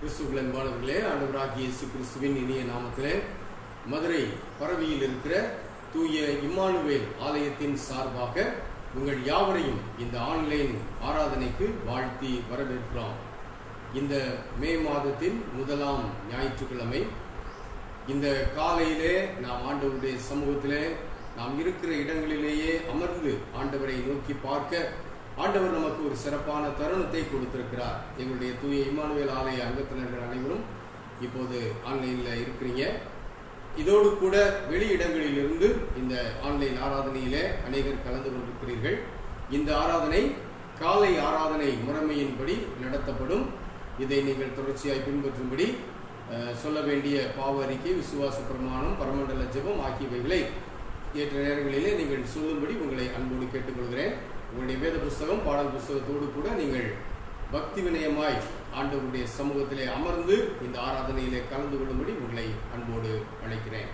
கிறிஸ்துவின் அன்பானவர்களே, ஆண்டவராகிய இயேசு கிறிஸ்துவின் இனிய நாமத்திலே மதுரை பரவியில் இருக்கிற தூய இம்மானுவேல் ஆலயத்தின் சார்பாக உங்கள் யாவரையும் இந்த ஆன்லைன் ஆராதனைக்கு வாழ்த்தி வரவேற்கிறோம். இந்த மே மாதத்தின் முதலாம் ஞாயிற்றுக்கிழமை இந்த காலையிலே நாம் ஆண்டவருடைய சமூகத்திலே நாம் இருக்கிற இடங்களிலேயே அமர்ந்து ஆண்டவரை நோக்கி பார்க்க ஆண்டவர் நமக்கு ஒரு சிறப்பான தருணத்தை கொடுத்திருக்கிறார். எங்களுடைய தூய இம்மானுவேல் ஆலய அங்கத்தினர்கள் அனைவரும் இப்போது ஆன்லைனில் இருக்கிறீங்க. இதோடு கூட வெளி இடங்களிலிருந்து இந்த ஆன்லைன் ஆராதனையிலே அநேகர் கலந்து கொண்டிருக்கிறீர்கள். இந்த ஆராதனை காலை ஆராதனை முறைமையின்படி நடத்தப்படும். இதை நீங்கள் தொடர்ச்சியாய் பின்பற்றும்படி சொல்ல வேண்டிய பாவ அறிக்கை, விசுவாச பிரமாணம், பரமண்டல ஜெபம் ஆகியவைகளை ஏற்ற நேரங்களிலே நீங்கள் சொல்லும்படி உங்களை அன்போடு கேட்டுக்கொள்கிறேன். உங்களுடைய வேத புஸ்தகம், பாடல் புஸ்தகத்தோடு கூட நீங்கள் பக்தி வினயமாய் ஆண்டவருடைய சமூகத்திலே அமர்ந்து இந்த ஆராதனையிலே கலந்து கொள்ளும்படி உங்களை அன்போடு அழைக்கிறேன்.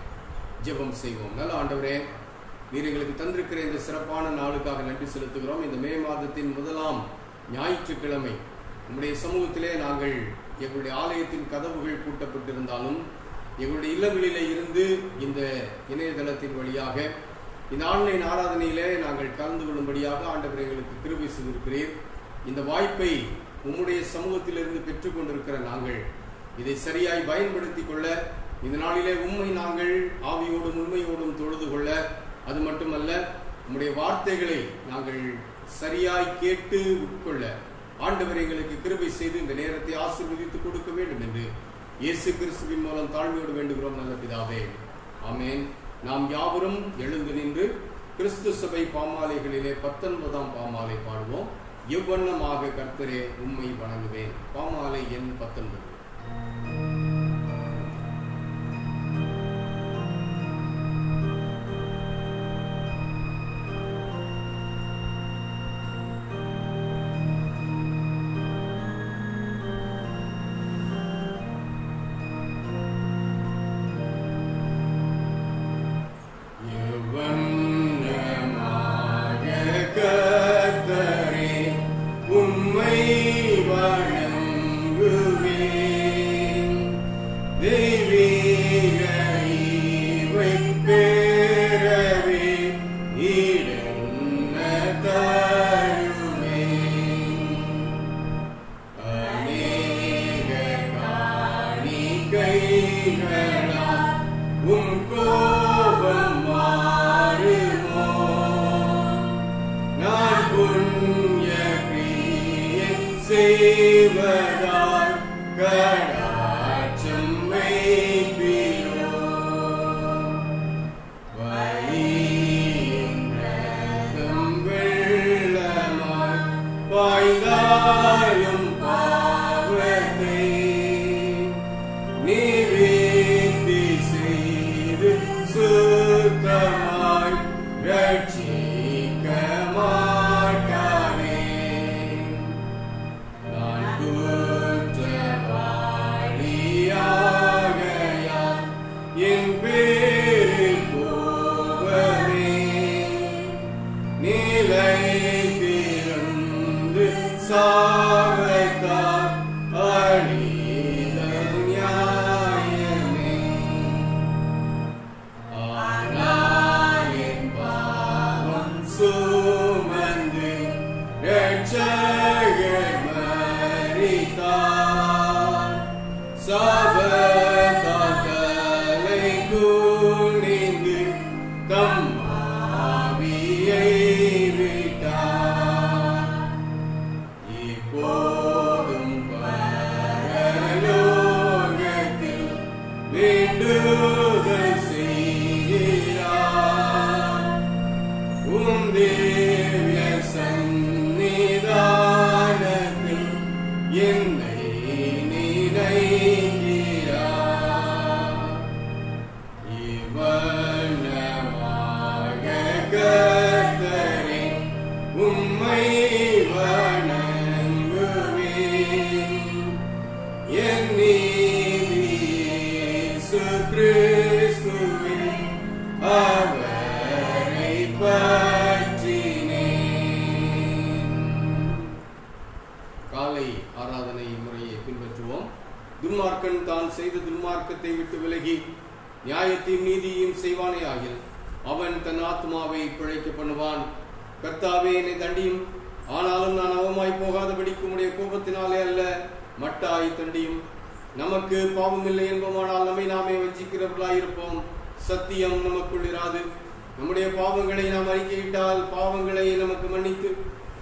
ஜெபம் செய்வோம். நல்ல ஆண்டவரே, நீர் எங்களுக்கு தந்திருக்கிற இந்த சிறப்பான நாளுக்காக நன்றி செலுத்துகிறோம். இந்த மே மாதத்தின் முதலாம் ஞாயிற்றுக்கிழமை நம்முடைய சமூகத்திலே நாங்கள் எங்களுடைய ஆலயத்தின் கதவுகள் பூட்டப்பட்டிருந்தாலும் எங்களுடைய இல்லங்களிலே இருந்து இந்த இணையதளத்தின் வழியாக இந்த ஆன்லைன் ஆராதனையிலே நாங்கள் கலந்து கொள்ளும்படியாக ஆண்டவர் எங்களுக்கு கிருபை செய்திருக்கிறீர். இந்த வாய்ப்பை உம்முடைய சமூகத்திலிருந்து பெற்றுக்கொண்டிருக்கிற நாங்கள் இதை சரியாய் பயன்படுத்தி கொள்ள, இந்த நாளிலே உம்மை நாங்கள் ஆவியோடும் உண்மையோடும் தொழுது கொள்ள, அது மட்டுமல்ல உம்முடைய வார்த்தைகளை நாங்கள் சரியாய் கேட்டு உட்கொள்ள ஆண்டவர் எங்களுக்கு கிருபை செய்து இந்த நேரத்தை ஆசீர்வதித்து கொடுக்க வேண்டும் என்று இயேசு கிறிஸ்துவின் மூலம் தாழ்மையோடு வேண்டுகிறோம். நல்ல பிதாவே, ஆமென். நாம் யாவரும் எழுந்து நின்று கிறிஸ்து சபை பாமாலைகளிலே 19ஆம் பாமாலை பாடுவோம். எவ்வண்ணமாக கர்த்தரே உம்மை வணங்குவேன். பாமாலை எண் 19. காலை ஆராதனை முறையை பின்பற்றுவோம். துன்மார்க்கன் தான் செய்த துன்மார்க்கத்தை விட்டு விலகி நியாயத்தையும் நீதியையும் செய்வானே ஆகில் அவன் தன் ஆத்மாவை பிழைக்க பண்ணுவான். கர்த்தாவே, என்னை தண்டியும், ஆனாலும் நான் அவமாய் போகாதபடிக்கு உம்முடைய கோபத்தினாலே அல்ல, மட்டாய் தண்டியும். நமக்கு பாவம் இல்லை என்போமானால் நம்மை நாமே வஞ்சிக்கிறவர்களாயிருப்போம். சத்தியம் நமக்குள் இராது. நம்முடைய பாவங்களை நாம் அறிக்கையிட்டால் பாவங்களை நமக்கு மன்னித்து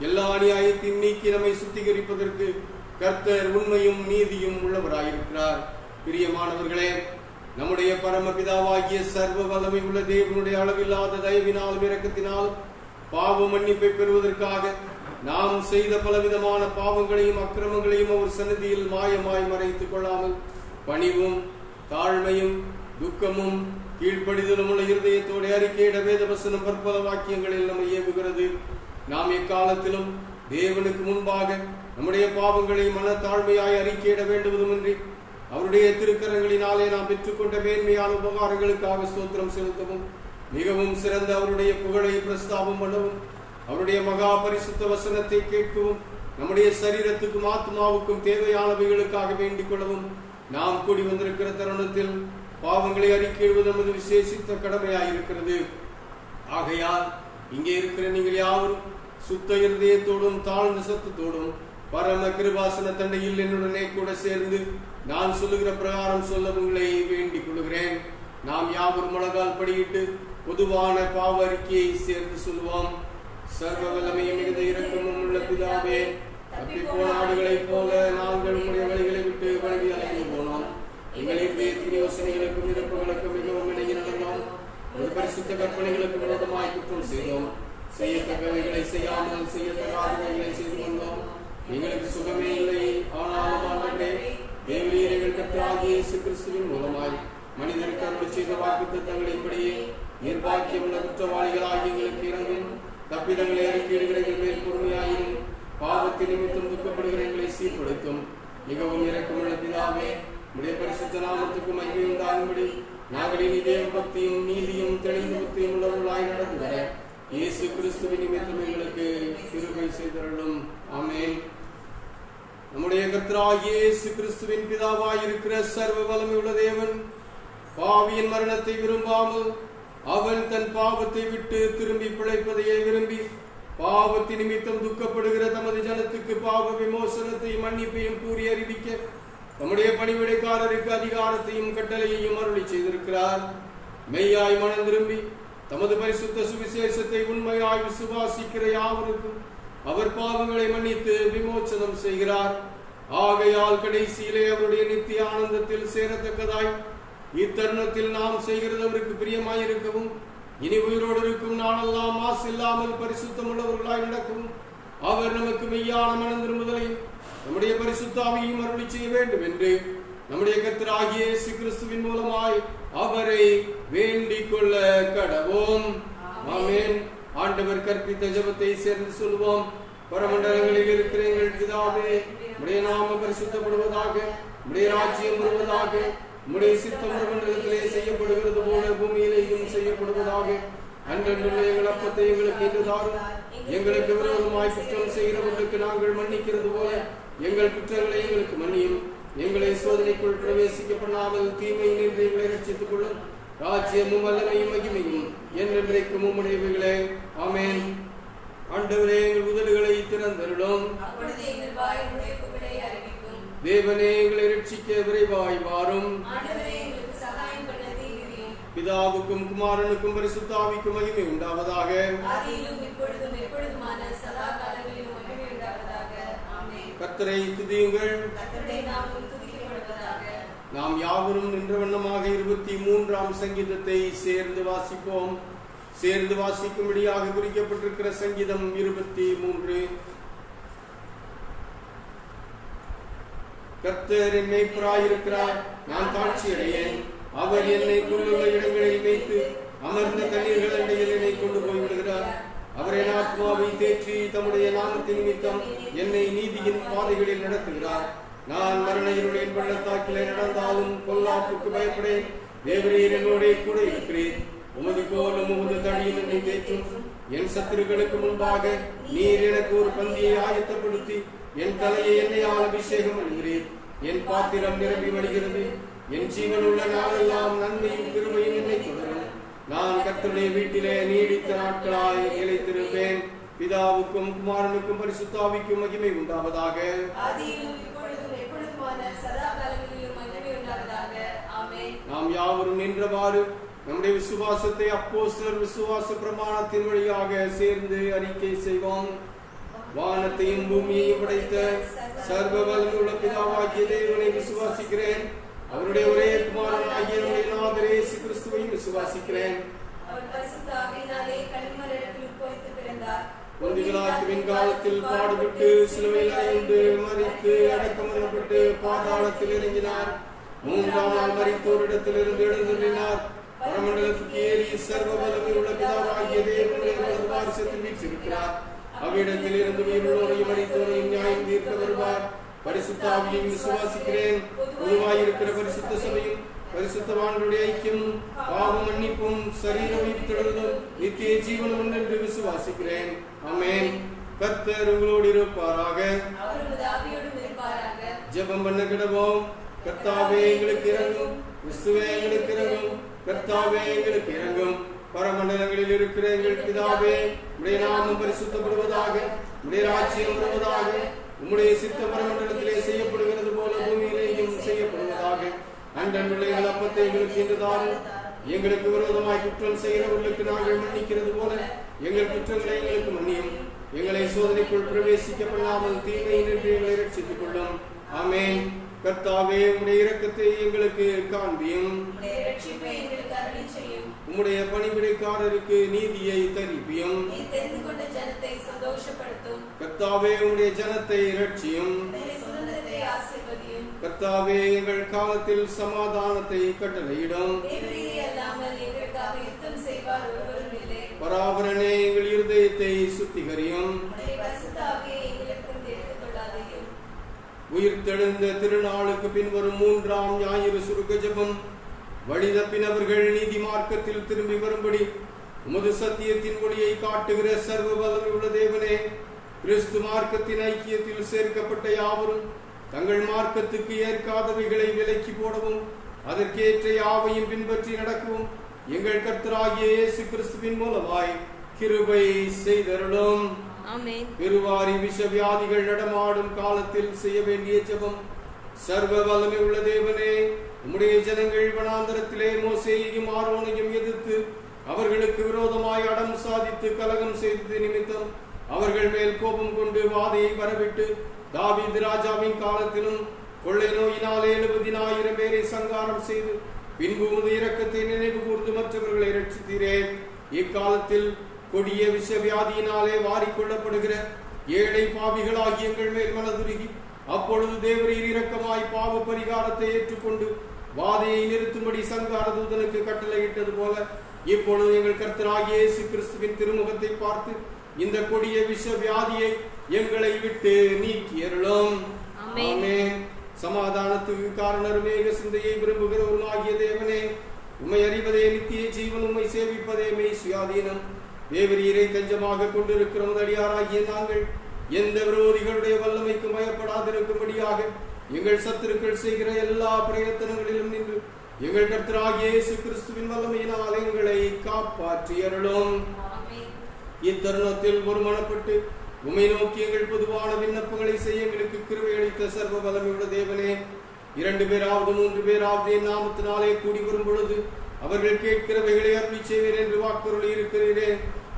எல்லா அநியாயத்தையும் நீக்கி நம்மை சுத்திகரிப்பதற்கு கர்த்தர் உண்மையும் நீதியும் உள்ளவராயிருக்கிறார். பிரியமானவர்களே, நம்முடைய பரமபிதாவாகிய சர்வ வல்லமை உள்ள தேவனுடைய அளவில்லாத தயவினாலும் இரக்கத்தினாலும் பாவ மன்னிப்பை பெறுவதற்காக நாம் செய்த பலவிதமான பாவங்களையும் அக்கிரமங்களையும் அவர் சன்னதியில் மாயமாய் மறைத்துக் கொள்ளாமல் பணிவும் தாழ்மையும் துக்கமும் கீழ்ப்படிதலும் உள்ள இருதயத்தோடு அறிக்கையிட வேத வசனம் பற்பல வாக்கியங்களில் நம்மை ஏவுகிறது. நாம் எக்காலத்திலும் தேவனுக்கு முன்பாக நம்முடைய பாவங்களை மன தாழ்மையாய் அறிக்கையிட வேண்டுவதுமின்றி அவருடைய திருக்கரங்களினாலே நாம் பெற்றுக்கொண்ட மேன்மையான உபகாரங்களுக்காக ஸ்தோத்திரம் செலுத்தவும் மிகவும் சிறந்த அவருடைய புகழை பிரஸ்தாபம் பண்ணவும் அவருடைய மகா பரிசுத்த வசனத்தை கேட்கவும் நம்முடைய சரீரத்துக்கும் ஆத்மாவுக்கும் தேவையானவைகளுக்காக வேண்டிக் கொள்ளவும் நாம் கூடி வந்திருக்கிற தருணத்தில் பாவங்களை அறிக்கையிடுவது நமது விசேஷித்த கடமையாயிருக்கிறது. ஆகையால் இங்கே இருக்கிற நீங்கள் யாவரும் சுத்த இருதயத்தோடும் தாழ்ந்த சத்தத்தோடும் பரம கிருபாசன தண்டையில் என்னுடனே கூட சேர்ந்து நான் சொல்லுகிற பிரகாரம் சொல்ல உங்களை வேண்டிக் கொள்கிறேன். நாம் யாவரும் முழங்கால் படியிட்டு பொதுவான பாவ அறிக்கையை சேர்ந்து சொல்லுவோம். சர்வ வல்லமையும் மிகுந்த இரக்கமும் உள்ள பிதாவே, தப்பி போன ஆடுகளைப் போல நாங்கள் உங்களுடைய வழிகளை விட்டு வழங்கி அலைந்து போனோம். எங்களுடைய யோசனைகளுக்கும் விருப்பங்களுக்கும் மிகவும் இணங்கி நடந்தோம். ஒரு பரிசுத்த கற்பனைகளுக்கு விரோதமாய் குற்றம் செய்தோம். செய்யத்தக்கவைகளை செய்யாமல் செய்யத்தகாதவைகளை செய்து வந்தோம். எங்களுக்கு சுகமே இல்லை. ஆனாலும் ஆண்டவரே, தேவரீர் கர்த்தராகிய இயேசு கிறிஸ்துவின் மூலமாய் மனிதருக்கு அருள் செய்த வாக்குத்தத்தங்களின்படியே நிர்பாக்கியம் உள்ள குற்றவாளிகளாகி எங்களுக்கு இறங்கும். தப்பிதங்களை அறிக்கையிடுகிற எங்கள் மேல் பொறுமையாயிரும். பாவத்தின் நிமித்தம் துக்கப்படுகிற எங்களை சீர்படுத்தும். மிகவும் இரக்கமுள்ள பிதாவே, உடைய பரிசுத்த நாமத்துக்கு மகிமை உண்டாகும்படி நாங்கள் இனி தேவ பக்தியும் நீதியும் தெளிந்த பக்தியும் உள்ளவர்களாய் நடந்து வர இயேசு கிறிஸ்துவின் நிமித்தம் எங்களுக்கு கிருபை செய்தருளும். ஆமென். நம்முடைய கர்த்தராகிய இயேசு கிறிஸ்துவின் பிதாவாய் இருக்கிற சர்வ வல்லமை உள்ள தேவன் பாவியின் மரணத்தை விரும்பாமல் அவன் தன் பாவத்தை விட்டு திரும்பி பிழைப்பதையே விரும்பி பாவத்தின் நிமித்தம் துக்கப்படுகிற தமது ஜனத்துக்கு பாவ விமோசனத்தையும் மன்னிப்பையும் கூறி அறிவிக்க தம்முடைய பணிவிடைக்காரருக்கு அதிகாரத்தையும் கட்டளையையும் அருளி செய்திருக்கிறார். மெய்யாய் மனம் திரும்பி தமது பரிசுத்த சுவிசேஷத்தை உண்மையாய் விசுவாசிக்கிற யாவருக்கும் அவர் பாவங்களை மன்னித்து விமோசனம் செய்கிறார். ஆகையால் கடைசியிலே அவருடைய நித்திய ஆனந்தத்தில் சேரத்தக்கதாய் இத்தருணத்தில் நாம் செய்கிறது அவருக்கு பிரியமாயிருக்கவும் இனி உயிரோடு இருக்கும் நாளெல்லாம் மாசு இல்லாமல் பரிசுத்தம் உள்ளவர்களாய் நடக்கவும் அவர் நமக்கு மெய்யான மனம் திரும்புதலையும் நம்முடைய பரிசுத்தாவையும் அருளி செய்ய வேண்டும் என்று நம்முடைய கர்த்தராகிய இயேசு கிறிஸ்துவின் மூலமாய் அவரை வேண்டிக் கொள்ள கடவோம். ஆமென். ஆண்டவர் கற்பித்த ஜெபத்தை சேர்ந்து சொல்வோம். பரமண்டலங்களில் இருக்கிற எங்கள் பிதாவே, உம்முடைய நாமம் பரிசுத்தப்படுவதாக, உம்முடைய ராஜ்யம் வருவதாக, உம்முடைய சித்தம் பரமண்டலத்திலே செய்யப்படுகிறது போல பூமியிலேயும் செய்யப்படுவதாக. அன்றன்றுள்ள எங்கள் அப்பத்தை எங்களுக்கு இன்று தாரும். எங்களுக்கு விரோதமாய் குற்றம் செய்கிறவர்களுக்கு நாங்கள் மன்னிக்கிறது போல எங்கள் குற்றங்களை எங்களுக்கு மன்னியும். எங்களை சோதனைக்குள் பிரவேசிக்க பண்ணாமல் தீமையை நின்று எங்களை ரட்சித்துக் கொள்ளும். ராஜ்யமும் வல்லமையும் மகிமையும் என்றென்றைக்கும் உம்முடையவைகளே. ஆமென். ஆண்டவரே, எங்கள் உதடுகளை திறந்தருளும். தேவனே, எங்களை ரட்சிக்க விரைவாய் வாரும். பிதாவுக்கும் குமாரனுக்கும் பரிசுத்தாவிக்கும் மகிமை உண்டாவதாக. கர்த்தரை துதியுங்கள். நாம் யாவரும் நின்ற வண்ணமாக 23ஆம் சங்கீதத்தை சேர்ந்து வாசிப்போம். சேர்ந்து வாசிக்கும்படியாக குறிக்கப்பட்டிருக்கிற சங்கீதம் 23. கர்த்தர் என் மேய்ப்பராயிருக்கிறார், நான் தாட்சி அடையேன். அவர் என்னை கொண்டுள்ள இடங்களில் மேய்த்து அமர்ந்த தண்ணீர்கள் அண்டையில் என்னை கொண்டு போய்விடுகிறார். அவர் என் ஆத்மாவை தேற்றி தம்முடைய நாமத்தின் நிமித்தம் என்னை நீதியின் பாதைகளில் நடத்துகிறார். நான் மரண இருளின் பள்ளத்தாக்கிலே நடந்தாலும் பொல்லாப்புக்கு பயப்படேன். தேவரீர் என்னோட கூட இருக்கிறீர். உமது கோலும் உமது தடியும் என்னை தேற்றும். என் சத்துருக்களுக்கு முன்பாக நீர் எனக்கு ஒரு பந்தியை ஆயத்தப்படுத்தி என் தலையை எண்ணெயால் அபிஷேகம் பண்ணுகிறீர். என் பாத்திரம் நிரம்பி வழிகிறது. என் ஜீவன் உள்ள நாளெல்லாம் நன்மையும் கிருபையும் என்னை தொடரும். நான் கர்த்தருடைய வீட்டிலே நீடித்த நாட்களாய் நிலைத்திருப்பேன். பிதாவுக்கும் குமாரனுக்கும் பரிசுத்த ஆவிக்கும் மகிமை உண்டாவதாக. நாம் யாவரும் நின்றவாறு நம்முடைய விசுவாசத்தை அப்போஸ்தலர் விசுவாச பிரமாணத்தின் வழியாக சேர்ந்து அறிக்கை செய்வோம். வானத்தையும் பூமியையும் படைத்த சர்வ வல்லமையுள்ள பிதாவாகிய தேவனை விசுவாசிக்கிறேன். அவருடைய ஒரே குமாரனாகிய நம்முடைய நாதர் இயேசு கிறிஸ்துவையும் விசுவாசிக்கிறேன். பொந்திபிலாத்துவின் காலத்தில் பாடுபட்டு சிலுவையில் அறையுண்டு மரித்து அடக்கம் பண்ணப்பட்டு பாதாளத்தில் இறங்கினார். 3ஆம் நாள் மரித்தோரிடத்திலிருந்து எழுந்தருளினார். பரமண்டலத்துக்கு ஏறி சர்வ வல்லமையுள்ள பிதாவாகிய தேவனுடைய வாரிசத்தில் வீற்றிருக்கிறார். அவ்விடத்தில் இருந்து உயிருள்ளோரையும் மரித்தோரையும் நியாயம் தீர்க்க வருவார். பரிசுத்த ஆவியையும் விசுவாசிக்கிறேன். பொதுவாயிருக்கிற பரிசுத்த சபையும் பரிசுத்தவான்களுடைய ஐக்கியம் பாவ மன்னிப்பும் சரீர உயிர்த்தெழுதலும் நித்திய ஜீவனும் என்று விசுவாசிக்கிறேன். ஆமென். கர்த்தர் உங்களோடு இருப்பாராக. ஜெபம் பண்ண கிடவோம். கர்த்தாவே எங்களுக்கு இரங்கும். கிறிஸ்துவே எங்களுக்கு இரங்கும். கர்த்தாவே எங்களுக்கு இரங்கும். பரமண்டலங்களில் இருக்கிற எங்கள் பிதாவே, உம்முடைய நாமம் பரிசுத்தப்படுவதாக. உம்முடைய ராஜ்யம் வருவதாக. உம்முடைய சித்த பரமண்டலத்திலே செய்யப்படுகிறது போல பூமியிலேயும் செய்யப்படுவதாக. அன்றன்றுள்ள எங்கள் அப்பத்தை எங்களுக்கு இன்று தாரும். எங்களுக்கு விரோதமாய் குற்றம் செய்கிறவர்களுக்கு நாங்கள் மன்னிக்கிறது போல எங்கள் குற்றங்களை எங்களுக்கு மன்னியும். எங்களை சோதனைக்குள் பிரவேசிக்க பண்ணாமல் தீமையினின்று எங்களை ரட்சித்துக் கொள்ளும். ஆமென். கர்த்தாவே, உம்முடைய இரக்கத்தை எங்களுக்கு காண்பியும். உம்முடைய பணிவிடைக்காரருக்கு நீதியை தரிப்பியும். கர்த்தாவே, உம்முடைய ஜனத்தை ரட்சியும். கர்த்தாவே, எங்கள் காலத்தில் சமாதானத்தை கட்டளையிடும். பராபரனே, எங்கள் இருதயத்தை சுத்திகரியும். உயிர்த்தெழுந்த திருநாளுக்கு பின்வரும் 3ஆம் ஞாயிறு சுருக்க ஜெபம். வழிதப்பினவர்கள் நீதி மார்க்கத்தில் திரும்பி வரும்படி உமது சத்தியத்தின் ஒளியை காட்டுகிற சர்வ வல்லமையுள்ள தேவனே, கிறிஸ்து மார்க்கத்தின் ஐக்கியத்தில் சேர்க்கப்பட்ட யாவரும் தங்கள் மார்க்கத்துக்கு ஏற்காதவைகளை விலக்கி போடவும் அதற்கேற்ற யாவையும் பின்பற்றி நடக்கவும் எங்கள் கர்த்தராகிய இயேசு கிறிஸ்துவின் மூலமாய் கிருபை செய்தருளும். பெருவாரி விஷவியாதிகள் நடமாடும் காலத்தில் செய்ய வேண்டிய ஜெபம். சர்வ வல்லமை உள்ள தேவனே, உம்முடைய ஜனங்கள் வனாந்தரத்திலே மோசேயையும் ஆரோனையும் எதிர்த்து அவர்களுக்கு விரோதமாய் அடம் சாதித்து கலகம் செய்தது நிமித்தம் அவர்கள் மேல் கோபம் கொண்டு வாதையை வரவிட்டு தாவீது ராஜாவின் காலத்திலும் கொள்ளை நோயினாலே 70,000 பேரை சங்காரம் செய்து பின்பு உமது இரக்கத்தை நினைவு கூர்ந்து மற்றவர்களை ரட்சித்தீரே. இக்காலத்தில் கொடிய விஷவியாதியினாலே வாரிக்கொள்ளப்படுகிற ஏழை பாவிகளாகி எங்கள் மேல் மனதுருகி அப்பொழுது தேவரீர் இரக்கமாய் பாவ பரிகாரத்தை ஏற்றுக்கொண்டு வாதையை நிறுத்தும்படி சங்கார தூதனுக்கு கட்டளையிட்டது போல இப்பொழுது எங்கள் கர்த்தராகிய இயேசு கிறிஸ்துவின் திருமுகத்தை பார்த்து இந்த கொடிய விஷவியாதியை எங்களை விட்டு நீக்கியருளும். ஆமென். சமாதானத்துக்கு காரணரும் ஏக சிந்தையை விரும்புகிறவருமாகிய தேவனே, உம்மை அறிவதே நித்திய ஜீவன், உம்மை சேவிப்பதே மெய் சுயாதீனம். தேவரீரை தஞ்சமாக கொண்டிருக்கிற முதலியாராகிய நாங்கள் எந்த விரோதிகளுடைய வல்லமைக்கு பயப்படாதிருக்கும்படியாக எங்கள் சத்துருக்கள் செய்கிற எல்லா பிரயத்தனங்களிலும் நின்று எங்கள் கர்த்தராகிய இயேசு கிறிஸ்துவின் வல்லமையினால் எங்களை காப்பாற்றி அருளும். இத்தருணத்தில் ஒருமனப்பட்டு உம்மை நோக்கி எங்கள் பொதுவான விண்ணப்பங்களை செய்ய எங்களுக்கு கிருபை அளித்த சர்வ வல்லமையுள்ள தேவனே, 2 பேராவது 3 பேராவது என் நாமத்தினாலே கூடி வரும் பொழுது அவர்கள் கேட்கிறவைகளை அருளி செய்வேன் என்று வாக்குறுதி இருக்கிறீரே.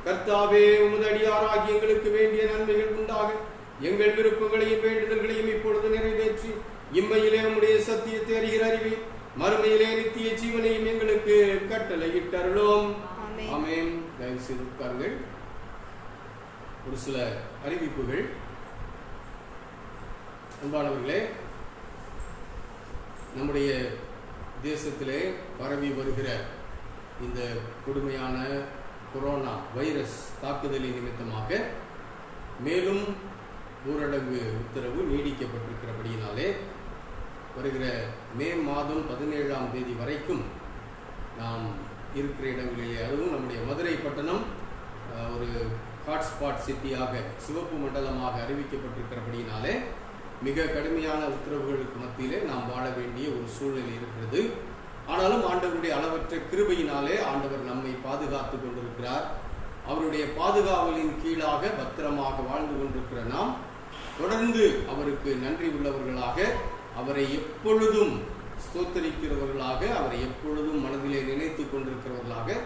கர்த்தாவே, உமது அடியாராகி எங்களுக்கு வேண்டிய நன்மைகள் உண்டாக எங்கள் விருப்பங்களையும் வேண்டுதல்களையும் இப்பொழுது நிறைவேற்றி இம்மையிலே உம்முடைய சத்தியத்தை அறிகிற அறிவை மறுமையிலே நித்திய ஜீவனையும் எங்களுக்கு கட்டளையிட்டருளும். ஆமென். தயவு செய்து உட்காருங்கள். ஒரு சில அறிவிப்புகள். அன்பானவர்களே, நம்முடைய தேசத்திலே பரவி வருகிற இந்த கொடுமையான கொரோனா வைரஸ் தாக்குதலின் நிமித்தமாக மேலும் ஊரடங்கு உத்தரவு நீடிக்கப்பட்டிருக்கிறபடியினாலே வருகிற மே மாதம் 17ஆம் தேதி வரைக்கும் நாம் இருக்கிற இடங்களிலே, அதுவும் நம்முடைய மதுரை பட்டணம் ஒரு ஹாட்ஸ்பாட் சிட்டியாக சிவப்பு மண்டலமாக அறிவிக்கப்பட்டிருக்கிறபடியினாலே மிக கடுமையான உத்தரவுகளுக்கு மத்தியிலே நாம் வாழ வேண்டிய ஒரு சூழ்நிலை இருக்கிறது. ஆனாலும் ஆண்டவருடைய அளவற்ற கிருபையினாலே ஆண்டவர் நம்மை பாதுகாத்து கொண்டிருக்கிறார். அவருடைய பாதுகாவலின் கீழாக பத்திரமாக வாழ்ந்து கொண்டிருக்கிற நாம் தொடர்ந்து அவருக்கு நன்றி உள்ளவர்களாக, அவரை எப்பொழுதும் ஸ்தோத்தரிக்கிறவர்களாக, அவரை எப்பொழுதும் மனதிலே நினைத்து கொண்டிருக்கிறவர்களாக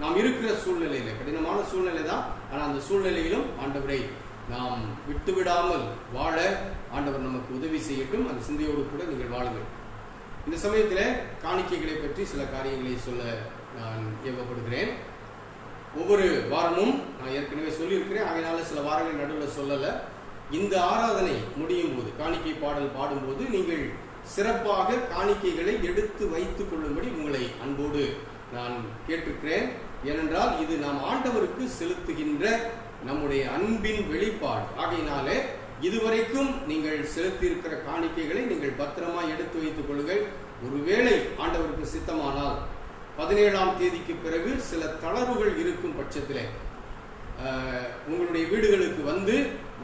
நாம் இருக்கிற சூழ்நிலையில, கடினமான சூழ்நிலை தான், ஆனால் அந்த சூழ்நிலையிலும் ஆண்டவரை நாம் விட்டுவிடாமல் வாழ ஆண்டவர் நமக்கு உதவி செய்யட்டும். அந்த சிந்தையோடு கூட நீங்கள் வாழுங்கள். இந்த சமயத்தில் காணிக்கைகளை பற்றி சில காரியங்களை சொல்ல நான் ஏவப்படுகிறேன். ஒவ்வொரு வாரமும் நான் ஏற்கனவே சொல்லியிருக்கிறேன், அதனால சில வாரங்கள் நடுவில் சொல்லலை. இந்த ஆராதனை முடியும் போது, காணிக்கை பாடல் பாடும்போது நீங்கள் சிறப்பாக காணிக்கைகளை எடுத்து வைத்துக் கொள்ளும்படி உங்களை அன்போடு நான் கேட்டிருக்கிறேன். ஏனென்றால் இது நாம் ஆண்டவருக்கு செலுத்துகின்ற நம்முடைய அன்பின் வெளிப்பாடு. ஆகையினாலே இதுவரைக்கும் நீங்கள் செலுத்தியிருக்கிற காணிக்கைகளை நீங்கள் பத்திரமா எடுத்து வைத்துக் கொள்ளுங்கள். ஒருவேளை ஆண்டவருக்கு சித்தமானால் 17ஆம் தேதிக்கு பிறகு சில தளர்வுகள் இருக்கும் பட்சத்திலே உங்களுடைய வீடுகளுக்கு வந்து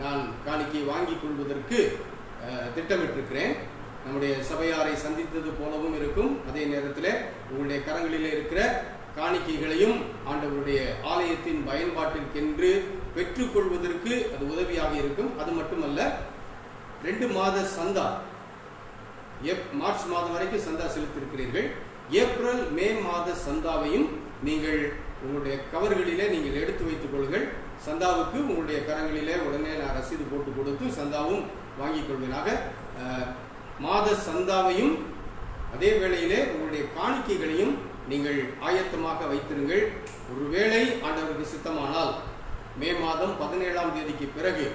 நான் காணிக்கை வாங்கிக் கொள்வதற்கு திட்டமிட்டிருக்கிறேன். நம்முடைய சபையாரை சந்தித்தது போலவும் இருக்கும். அதே நேரத்தில் உங்களுடைய கரங்களிலே இருக்கிற காணிக்கைகளையும் ஆண்டவருடைய ஆலயத்தின் பயன்பாட்டிற்கென்று பெற்றுக்கொள்வதற்கு அது உதவியாக இருக்கும். அது மட்டுமல்ல, 2 மாத சந்தா, மார்ச் மாதம் வரைக்கும் சந்தா செலுத்தியிருக்கிறீர்கள். ஏப்ரல் மே மாத சந்தாவையும் நீங்கள் உங்களுடைய கவர்களிலே நீங்கள் எடுத்து வைத்துக் கொள்ளுங்கள். சந்தாவுக்கு உங்களுடைய கரங்களிலே உடனே நான் ரசீது போட்டு கொடுத்து சந்தாவும் வாங்கிக் கொள்வீனாக. மாத சந்தாவையும் அதே வேளையிலே உங்களுடைய காணிக்கைகளையும் நீங்கள் ஆயத்தமாக வைத்திருங்கள். ஒருவேளை ஆண்டவருக்கு சித்தமானால் மே மாதம் 17ஆம் தேதிக்கு பிறகு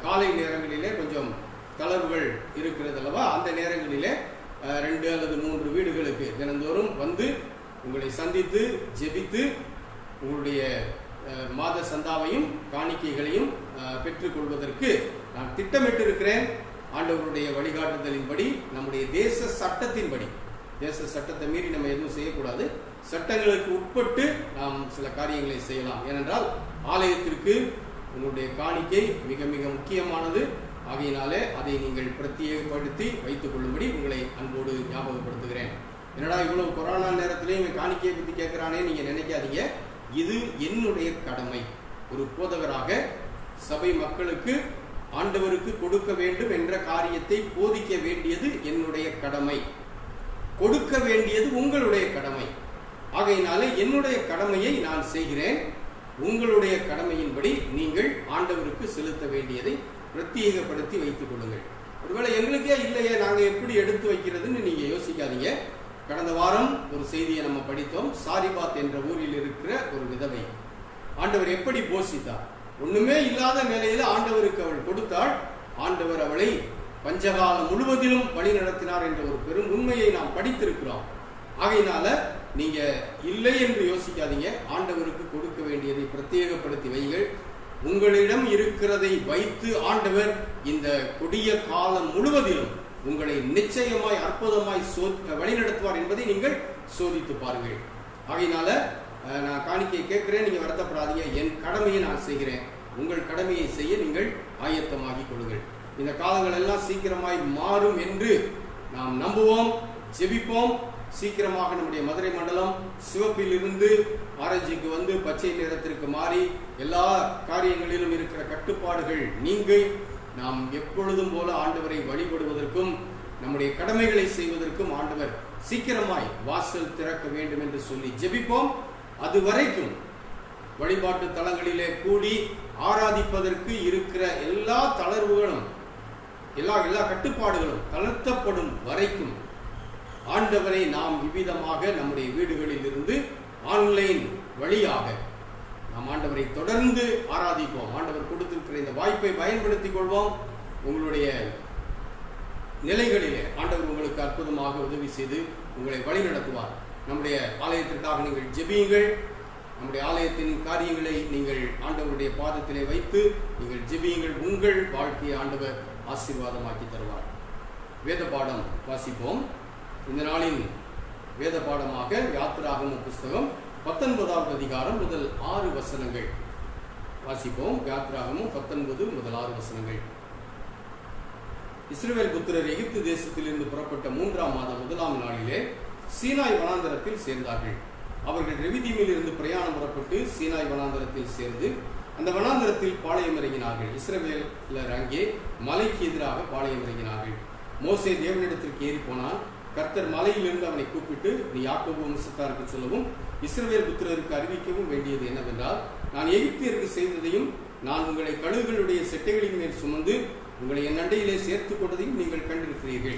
காலை நேரங்களிலே கொஞ்சம் தளர்வுகள் இருக்கிறது அல்லவா, அந்த நேரங்களிலே 2 அல்லது 3 வீடுகளுக்கு தினந்தோறும் வந்து உங்களை சந்தித்து ஜெபித்து உங்களுடைய மாத சந்தாவையும் காணிக்கைகளையும் பெற்றுக்கொள்வதற்கு நான் திட்டமிட்டிருக்கிறேன். ஆண்டவருடைய வழிகாட்டுதலின்படி, நம்முடைய தேச சட்டத்தின்படி, தேச சட்டத்தை மீறி நம்ம எதுவும் செய்யக்கூடாது. சட்டங்களுக்கு உட்பட்டு நாம் சில காரியங்களை செய்யலாம். ஏனென்றால் ஆலயத்திற்கு உங்களுடைய காணிக்கை மிக மிக முக்கியமானது. ஆகையினாலே அதை நீங்கள் பிரத்யேகப்படுத்தி வைத்துக் கொள்ளும்படி உங்களை அன்போடு ஞாபகப்படுத்துகிறேன். என்னடா இவ்வளவு கொரோனா நேரத்திலேயும் காணிக்கையை பற்றி கேட்கிறானே நீங்க நினைக்காதீங்க. இது என்னுடைய கடமை. ஒரு போதகராக சபை மக்களுக்கு ஆண்டவருக்கு கொடுக்க வேண்டும் என்ற காரியத்தை போதிக்க வேண்டியது என்னுடைய கடமை. கொடுக்க வேண்டியது உங்களுடைய கடமை. ஆகையினாலே என்னுடைய கடமையை நான் செய்கிறேன். உங்களுடைய கடமையின்படி நீங்கள் ஆண்டவருக்கு செலுத்த வேண்டியதை பிரத்யேகப்படுத்தி வைத்துக் கொள்ளுங்கள். ஒருவேளை எங்களுக்கே இல்லையே, நாங்கள் எப்படி எடுத்து வைக்கிறதுன்னு நீங்க யோசிக்காதீங்க. கடந்த வாரம் ஒரு செய்தியை நம்ம படித்தோம். சாரிபாத் என்ற ஊரில் இருக்கிற ஒரு விதவை ஆண்டவர் எப்படி போஷித்தார். ஒண்ணுமே இல்லாத நிலையில ஆண்டவருக்கு அவள் கொடுத்தாள். ஆண்டவர் அவளை பஞ்சகாலம் முழுவதிலும் வழி நடத்தினார் என்ற ஒரு பெரும் உண்மையை நாம் படித்திருக்கிறோம். ஆகையினால நீங்க இல்லை என்று யோசிக்காதீங்க. ஆண்டவருக்கு கொடுக்க வேண்டியதை பிரத்யேகப்படுத்தி வைங்கள். உங்களிடம் இருக்கிறதை வைத்து ஆண்டவர் இந்த கொடிய காலம் முழுவதிலும் உங்களை நிச்சயமாய் அற்புதமாய் வழிநடத்துவார் என்பதை நீங்கள் சோதித்து பாருங்கள். ஆகையினால நான் காணிக்கையை கேட்கிறேன், நீங்க வருத்தப்படாதீங்க. என் கடமையை நான் செய்கிறேன். உங்கள் கடமையை செய்ய நீங்கள் ஆயத்தமாகிக் கொள்ளுங்கள். இந்த காலங்கள் எல்லாம் சீக்கிரமாய் மாறும் என்று நாம் நம்புவோம், ஜெபிப்போம். சீக்கிரமாக நம்முடைய மதுரை மண்டலம் சிவப்பில் இருந்து ஆரஞ்சுக்கு வந்து பச்சை நிறத்திற்கு மாறி எல்லா காரியங்களிலும் இருக்கிற கட்டுப்பாடுகள் நீங்கி நாம் எப்பொழுதும் போல ஆண்டவரை வழிபடுவதற்கும் நம்முடைய கடமைகளை செய்வதற்கும் ஆண்டவர் சீக்கிரமாய் வாசல் திறக்க வேண்டும் என்று சொல்லி ஜெபிப்போம். அதுவரைக்கும் வழிபாட்டு தலங்களிலே கூடி ஆராதிப்பதற்கு இருக்கிற எல்லா தளர்வுகளும் எல்லா கட்டுப்பாடுகளும் தளர்த்தப்படும் வரைக்கும் ஆண்டவரை நாம் இவ்விதமாக நம்முடைய வீடுகளில் இருந்து ஆன்லைன் வழியாக நாம் ஆண்டவரை தொடர்ந்து ஆராதிப்போம். ஆண்டவர் கொடுத்திருக்கிற இந்த வாய்ப்பை பயன்படுத்திக் கொள்வோம். உங்களுடைய நிலைகளிலே ஆண்டவர் உங்களுக்கு அற்புதமாக உதவி செய்து உங்களை வழி நடத்துவார். நம்முடைய ஆலயத்திற்காக நீங்கள் ஜெபியுங்கள். நம்முடைய ஆலயத்தின் காரியங்களை நீங்கள் ஆண்டவருடைய பாதத்திலே வைத்து நீங்கள் ஜெபியுங்கள். உங்கள் வாழ்க்கையை ஆண்டவர் ஆசீர்வாதமாக்கி தருவார். வேத பாடம் வாசிப்போம். இந்த நாளின் வேத பாடமாக யாத்திராகமம் புஸ்தகம் 19வது அதிகாரம் முதல் 6 வசனங்கள் வாசிப்போம். யாத்திராகமம் 19 முதல் 6 வசனங்கள். இஸ்ரவேல் புத்திரர் எகிப்து தேசத்திலிருந்து புறப்பட்ட 3ஆம் மாதம் 1ஆம் நாளிலே சீனாய் வனாந்தரத்தில் சேர்ந்தார்கள். அவர்கள் ரெவிதீமில் இருந்து பிரயாணம் புறப்பட்டு சீனாய் வனாந்தரத்தில் சேர்ந்து அந்த வனாந்தரத்தில் பாளையம் இறங்கினார்கள். இஸ்ரவேலர் அங்கே மலைக்கு எதிராக பாளையம் இறங்கினார்கள். மோசே தேவனிடத்திற்கு ஏறி போனான். கர்த்தர் மலையிலிருந்து அவனை கூப்பிட்டு, நீ யாக்கோபு வம்சத்தாருக்கு சொல்லவும் இஸ்ரவேல் புத்திரருக்கு அறிவிக்கவும் வேண்டியது என்னவென்றால், நான் எகிப்தியருக்கு செய்ததையும் நான் உங்களை கழுகுகளுடைய செட்டைகளின் மேல் சுமந்து உங்களை என் அண்டையிலே சேர்த்துக் கொண்டதையும் நீங்கள் கண்டிருக்கிறீர்கள்.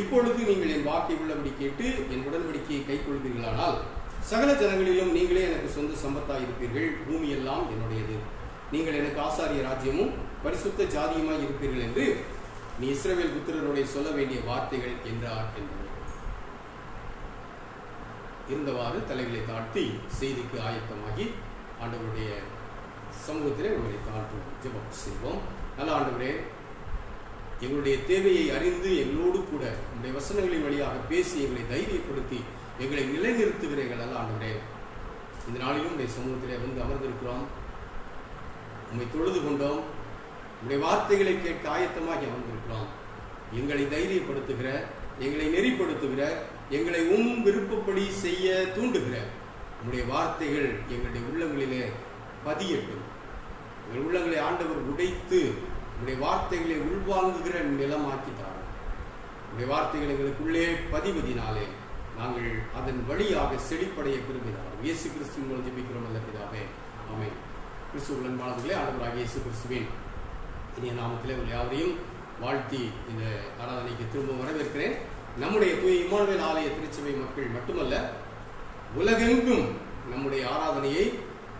இப்பொழுது நீங்கள் என் வாக்கை உள்ளபடி கேட்டு என் உடன்படிக்கையை கை கொள்வீர்களானால் சகல ஜனங்களிலும் நீங்களே எனக்கு சொந்த சம்பத்தாய் இருப்பீர்கள். பூமி எல்லாம் என்னுடையது. நீங்கள் எனக்கு ஆசாரிய ராஜ்யமும் பரிசுத்த ஜாதியுமாய் இருப்பீர்கள் என்று நீ இஸ்ரவேல் புத்திரருடைய சொல்ல வேண்டிய வார்த்தைகள் என்றார் என்பது. இருந்தவாறு தலைகளை தாழ்த்தி செய்திக்கு ஆயத்தமாகி ஆண்டவருடைய சமூகத்திலே உங்களை தாழ்த்துவோம், ஜெபம் செய்வோம். நல்ல ஆண்டவரே, எங்களுடைய தேவையை அறிந்து எங்களோடு கூட உங்களுடைய வசனங்களின் வழியாக பேசி எங்களை தைரியப்படுத்தி எங்களை நிலைநிறுத்துகிறீர்கள். நல்ல ஆண்டவரே, இந்த நாளிலும் உடைய சமூகத்திலே வந்து அமர்ந்திருக்கிறோம். உம்மை தொழுது கொண்டோம். உடைய வார்த்தைகளை கேட்க ஆயத்தமாக அமர்ந்திருக்கிறோம். எங்களை தைரியப்படுத்துகிற, எங்களை நெறிப்படுத்துகிற, எங்களை விருப்பப்படி செய்ய தூண்டுகிற உடைய வார்த்தைகள் எங்களுடைய உள்ளங்களிலே பதியட்டும். எங்கள் உள்ளங்களை ஆண்டவர் உடைத்து உடைய வார்த்தைகளை உள்வாங்குகிற நிலமாக்கிட்டார். உடைய வார்த்தைகள் எங்களுக்குள்ளே பதிவதினாலே நாங்கள் அதன் வழியாக செழிப்படைய விரும்பினார். இயேசு கிறிஸ்துவின் மூலம் ஜெபிக்கிறோம் நல்ல பிதாவே, ஆமென். கிறிஸ்துவின் அன்பானவர்களே, ஆண்டவராகிய இயேசு கிறிஸ்துவின் இனிய நாமத்திலே உங்கள் யாவரையும் வாழ்த்தி இந்த ஆராதனைக்கு திரும்ப வரவேற்கிறேன். நம்முடைய தூய இம்மானுவேல் ஆலய திருச்சபை மக்கள் மட்டுமல்ல, உலகெங்கும் நம்முடைய ஆராதனையை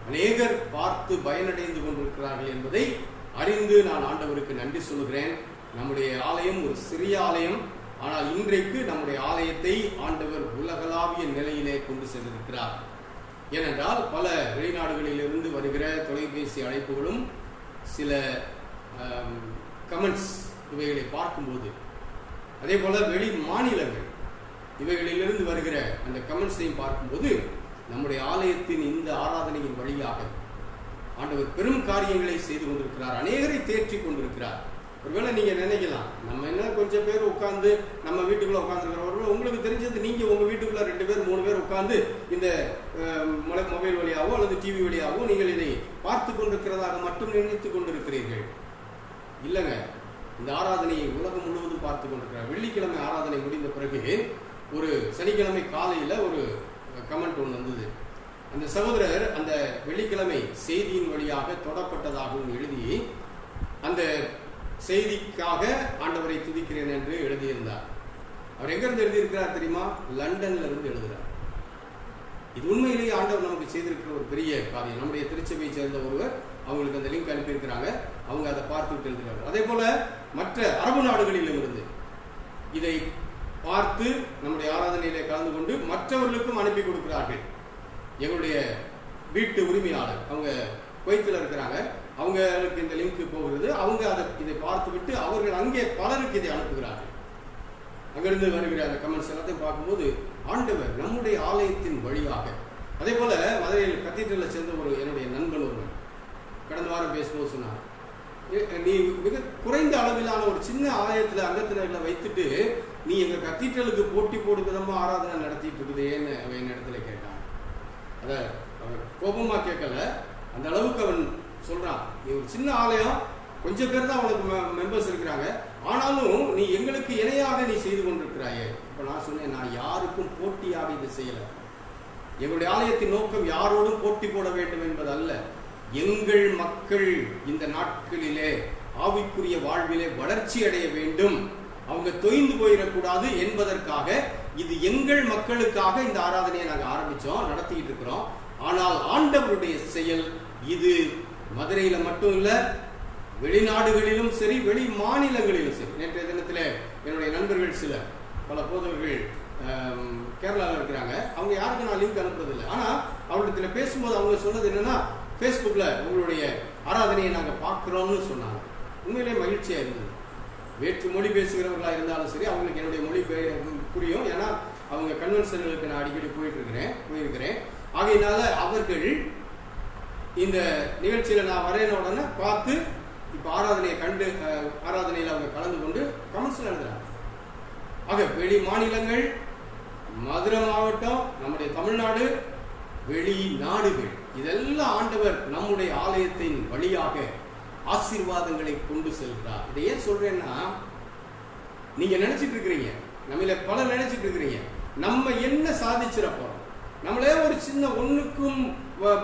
அநேகர் பார்த்து பயனடைந்து கொண்டிருக்கிறார்கள் என்பதை அறிந்து நான் ஆண்டவருக்கு நன்றி சொல்கிறேன். நம்முடைய ஆலயம் ஒரு சிறிய ஆலயம், ஆனால் இன்றைக்கு நம்முடைய ஆலயத்தை ஆண்டவர் உலகளாவிய நிலையிலே கொண்டு சென்றிருக்கிறார். ஏனென்றால் பல வெளிநாடுகளிலிருந்து வருகிற தொலைபேசி அழைப்புகளும் சில கமெண்ட்ஸ் இவைகளை பார்க்கும்போது, அதே போல வெளி மாநிலங்கள் இவைகளிலிருந்து வருகிற அந்த கமெண்ட்ஸையும் பார்க்கும்போது நம்முடைய ஆலயத்தின் இந்த ஆராதனையின் வழியாக ஆண்டவர் பெரும் காரியங்களை செய்து கொண்டிருக்கிறார். அநேகரை தேற்றி கொண்டிருக்கிறார். ஒருவேளை நீங்க நினைக்கலாம், நம்ம என்ன கொஞ்சம் பேர் உட்கார்ந்து நம்ம வீட்டுக்குள்ள உட்கார்ந்துருக்கிறவர்கள், உங்களுக்கு தெரிஞ்சது நீங்க உங்க வீட்டுக்குள்ள 2 பேர் 3 பேர் உட்கார்ந்து இந்த மொபைல் வழியாவோ அல்லது டிவி வழியாவோ நீங்கள் இதை பார்த்து கொண்டிருக்கிறதாக மட்டும் நினைத்துக் கொண்டிருக்கிறீர்கள். இல்லைங்க, இந்த ஆராதனையை உலகம் முழுவதும் பார்த்து கொண்டிருக்கிறார். வெள்ளிக்கிழமை ஆராதனை முடிந்த பிறகு ஒரு சனிக்கிழமை காலையில ஒரு கமெண்ட் ஒன்று வந்தது. அந்த சகோதரர் அந்த வெள்ளிக்கிழமை செய்தியின் வழியாக தொடப்பட்டதாகவும் எழுதி அந்த செய்திக்காக ஆண்டவரை துதிக்கிறேன் என்று எழுதியிருந்தார். அவர் எங்கிருந்து எழுதியிருக்கிறார் தெரியுமா? லண்டன்ல இருந்து எழுதுகிறார். இது உண்மையிலேயே ஆண்டவர் நமக்கு செய்திருக்கிற ஒரு பெரிய காரியம். நம்முடைய திருச்சபையை சேர்ந்த ஒருவர் அவங்களுக்கு அந்த லிங்க் அனுப்பியிருக்கிறாங்க. அவங்க அதை பார்த்துட்டு எழுதுகிறார்கள். அதே போல மற்ற அரபு நாடுகளிலும் இருந்து இதை பார்த்து நம்முடைய ஆராதனையிலே கலந்து கொண்டு மற்றவர்களுக்கும் அனுப்பி கொடுக்கிறார்கள். எங்களுடைய வீட்டு உரிமையாளர் அவங்க குவைத்தில் இருக்கிறாங்க. அவங்களுக்கு இந்த லிங்க் போகிறது. அவங்க இதை பார்த்து விட்டு அவர்கள் அங்கே பலருக்கு இதை அனுப்புகிறார்கள். அங்கிருந்து வருகிற அந்த கமெண்ட்ஸ் எல்லாத்தையும் பார்க்கும்போது ஆண்டவர் நம்முடைய ஆலயத்தின் வழியாக, அதே போல மதுரையில் கத்தீட்ரலை சேர்ந்த ஒரு என்னுடைய நண்பன் ஒருவன் கடந்த வாரம் பேசும்போது சொன்னார், நீ மிக குறைந்த அளவிலான ஒரு சின்ன ஆலயத்தில் அங்கத்தினர்களை வைத்துட்டு நீ எங்க கத்தீட்ரலுக்கு போட்டி போடும் விதமா ஆராதனை நடத்திட்டு இருக்குதேன்னு அவன் என் இடத்துல கேட்டான். அதை அவன் கோபமா கேட்கல, அந்த அளவுக்கு அவன் சொல்றான், நீ ஒரு சின்ன ஆலயம், கொஞ்சம் பேர் தான் அவனுக்கு மெம்பர்ஸ் இருக்கிறாங்க, ஆனாலும் நீ எங்களுக்கு இணையாக நீ செய்து கொண்டிருக்கிறாயே. இப்ப நான் சொன்னேன், நான் யாருக்கும் போட்டியாக இதை செய்யல. எங்களுடைய ஆலயத்தின் நோக்கம் யாரோடும் போட்டி போட வேண்டும் என்பது அல்ல. எங்கள் மக்கள் இந்த நாட்களிலே ஆவிக்குரிய வாழ்விலே வளர்ச்சி அடைய வேண்டும், அவங்க தொய்ந்து போயிடக்கூடாது என்பதற்காக இது எங்கள் மக்களுக்காக இந்த ஆராதனையை நாங்கள் ஆரம்பிச்சோம், நடத்திக்கிட்டு இருக்கிறோம். ஆனால் ஆண்டவருடைய செயல் இது மதுரையில மட்டும் இல்ல, வெளிநாடுகளிலும் சரி, வெளி மாநிலங்களிலும் சரி. நேற்றைய தினத்தில் என்னுடைய நண்பர்கள் சிலர், பல போதவர்கள் கேரளாவில் இருக்கிறாங்க. அவங்க யாருக்கு நான் லிங்க் அனுப்புறதில்லை. ஆனா அவர்கிட்ட பேசும்போது அவங்க சொன்னது என்னன்னா, ஃபேஸ்புக்ல உங்களுடைய ஆராதனையை நாங்கள் பார்க்கிறோம்னு சொன்னாங்க. உண்மையிலே மகிழ்ச்சியா இருந்தது. வேற்று மொழி பேசுகிறவர்களா இருந்தாலும் சரி, அவங்களுக்கு என்னுடைய மொழி புரியும். ஏன்னா அவங்க கன்வென்ஷன்களுக்கு நான் அடிக்கடி போயிருக்கிறேன். ஆகையினால அவர்கள் இந்த நிகழ்ச்சியில நான் வரையின உடனே பார்த்து இப்போ ஆராதனையில் அவங்க கலந்து கொண்டு கமெண்ட்ஸ் எழுதுறாங்க. ஆக வெளி மாநிலங்கள், மதுரை மாவட்டம், நம்முடைய தமிழ்நாடு, வெளிநாடுகள், இதெல்லாம் ஆண்டவர் நம்முடைய ஆலயத்தின் வழியாக ஆசீர்வாதங்களை கொண்டு செல்கிறார். இதை ஏன் சொல்றேன்னா, நீங்க நினைச்சிட்டு இருக்கிறீங்க, நம்மள பல நினைச்சிட்டு இருக்கிறீங்க, நம்ம என்ன சாதிச்சிட போறோம், நம்மளே ஒரு சின்ன ஒண்ணுக்கும்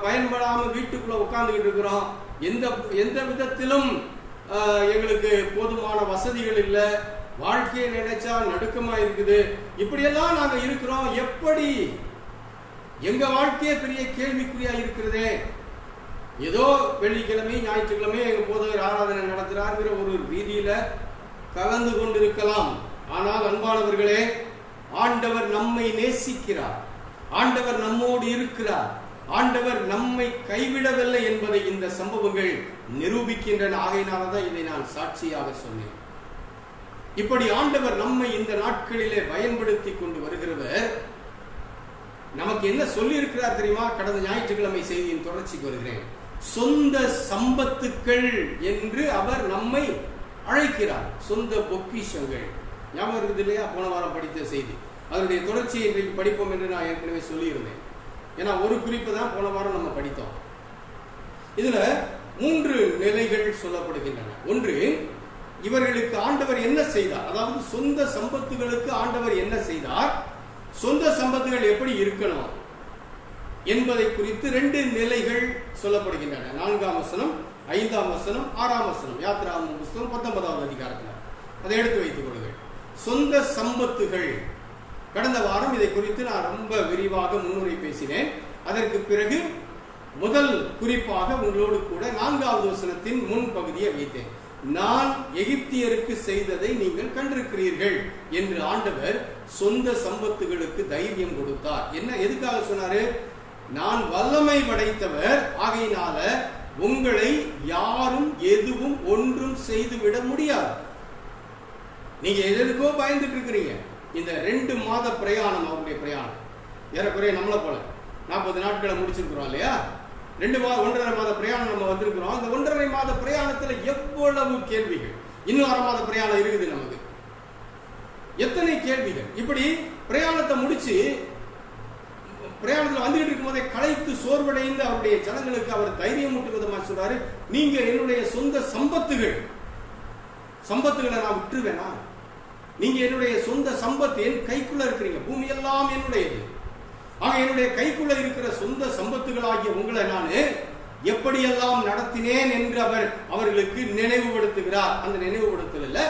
பயன்படாம வீட்டுக்குள்ள உட்கார்ந்துகிட்டு இருக்கிறோம், எந்த விதத்திலும் எங்களுக்கு போதுமான வசதிகள் இல்லை, வாழ்க்கையை நினைச்சா நடுக்கமா இருக்குது, இப்படியெல்லாம் நாங்க இருக்கிறோம், எப்படி எங்க வாழ்க்கையே பெரிய கேள்விக்குறியா இருக்கிறதே. ஏதோ வெள்ளிக்கிழமை ஞாயிற்றுக்கிழமை எங்க போதகர் ஆராதனை நடத்துறாருங்கிற ஒரு ரீதியில கலந்து கொண்டிருக்கலாம். ஆனால் அன்பானவர்களே, ஆண்டவர் நம்மை நேசிக்கிறார், ஆண்டவர் நம்மோடு இருக்கிறார், ஆண்டவர் நம்மை கைவிடவில்லை என்பதை இந்த சம்பவங்கள் நிரூபிக்கின்றன. ஆகையினால்தான் இதை நான் சாட்சியாக சொன்னேன். இப்படி ஆண்டவர் நம்மை இந்த நாட்களிலே பயன்படுத்தி கொண்டு வருகிறவர் நமக்கு என்ன சொல்லி இருக்கிறார் தெரியுமா? கடந்த ஞாயிற்றுக்கிழமை செய்தியின் தொடர்ச்சிக்கு வருகிறேன். சொந்த சம்பத்துக்கள் என்று அவர் நம்மை அழைக்கிறார். சொந்த பொக்கிஷங்கள் ஞாபகம் இருக்குது இல்லையா? போன வாரம் படித்த செய்தி, அதனுடைய தொடர்ச்சியை இன்றைக்கு படிப்போம் என்று நான் ஏற்கனவே சொல்லியிருந்தேன். ஏன்னா ஒரு குறிப்பு தான் போன வாரம் நம்ம படித்தோம். இதுல 3 நிலைகள் சொல்லப்படுகின்றன. ஒன்று, இவர்களுக்கு ஆண்டவர் என்ன செய்தார், அதாவது சொந்த சம்பத்துகளுக்கு ஆண்டவர் என்ன செய்தார், சொந்த சம்பத்துகள் எப்படி இருக்கணும் என்பதை குறித்து 2 நிலைகள் சொல்லப்படுகின்றன. 4ஆம் வசனம், 5ஆம் வசனம், 6ஆம் வசனம், யாத்திராகமம் புத்தகம் 19வது அதிகாரத்தில். அதை எடுத்து வைத்துக் கொள்ளுங்கள். சொந்த சம்பத்துகள். கடந்த வாரம் இதை குறித்து நான் ரொம்ப விரிவாக முன்னுரை பேசினேன். அதற்கு பிறகு முதல் குறிப்பாக உங்களோடு கூட 4வது வசனத்தின் முன் பகுதியை வைத்தேன். நான் எகிப்தியருக்கு செய்ததை நீங்கள் கண்டிருக்கிறீர்கள் என்று ஆண்டவர் சொந்த சம்பத்துகளுக்கு தைரியம் கொடுத்தார். என்ன, எதுக்காக சொன்னாரு? நான் வல்லமை படைத்தவர், ஆகையினால உங்களை யாரும் எதுவும் ஒன்றும் செய்துவிட முடியாது. நீங்க எதற்கோ பயந்துட்டு இருக்கிறீங்க. இந்த 2 மாத பிரயாணம், அவருடைய பிரயாணம் ஏறக்குறைய நம்மளை போல 40 நாட்களை முடிச்சிருக்கிறோம் இல்லையா? 1.5 மாத பிரயாணம் நம்ம வந்திருக்கிறோம். அந்த 1.5 மாத பிரயாணத்துல எவ்வளவு கேள்விகள், இன்னும் 1/2 மாத பிரயாணம் இருக்குது நமக்கு, எத்தனை கேள்விகள். இப்படி பிரயாணத்தை முடிச்சு பிரயாணத்தில் வந்துகிட்டு இருக்கும் போதே களைத்து சோர்வடைந்து அவருடைய ஜனங்களுக்கு அவர் தைரியம் ஊட்டும் விதமாக சொல்றாரு, நீங்க என்னுடைய சொந்த சம்பத்துகளை நான் விட்டுருவேனா? நீங்க என்னுடைய சொந்த சம்பத்து, என் கைக்குள்ள இருக்கிறீங்க, பூமி எல்லாம் என்னுடையது. ஆக என்னுடைய கைக்குள்ள இருக்கிற சொந்த சம்பத்துகளாகிய உங்களை நான் எப்படியெல்லாம் நடத்தினேன் என்று அவர்களுக்கு நினைவுபடுத்துகிறார். அந்த நினைவுபடுத்தல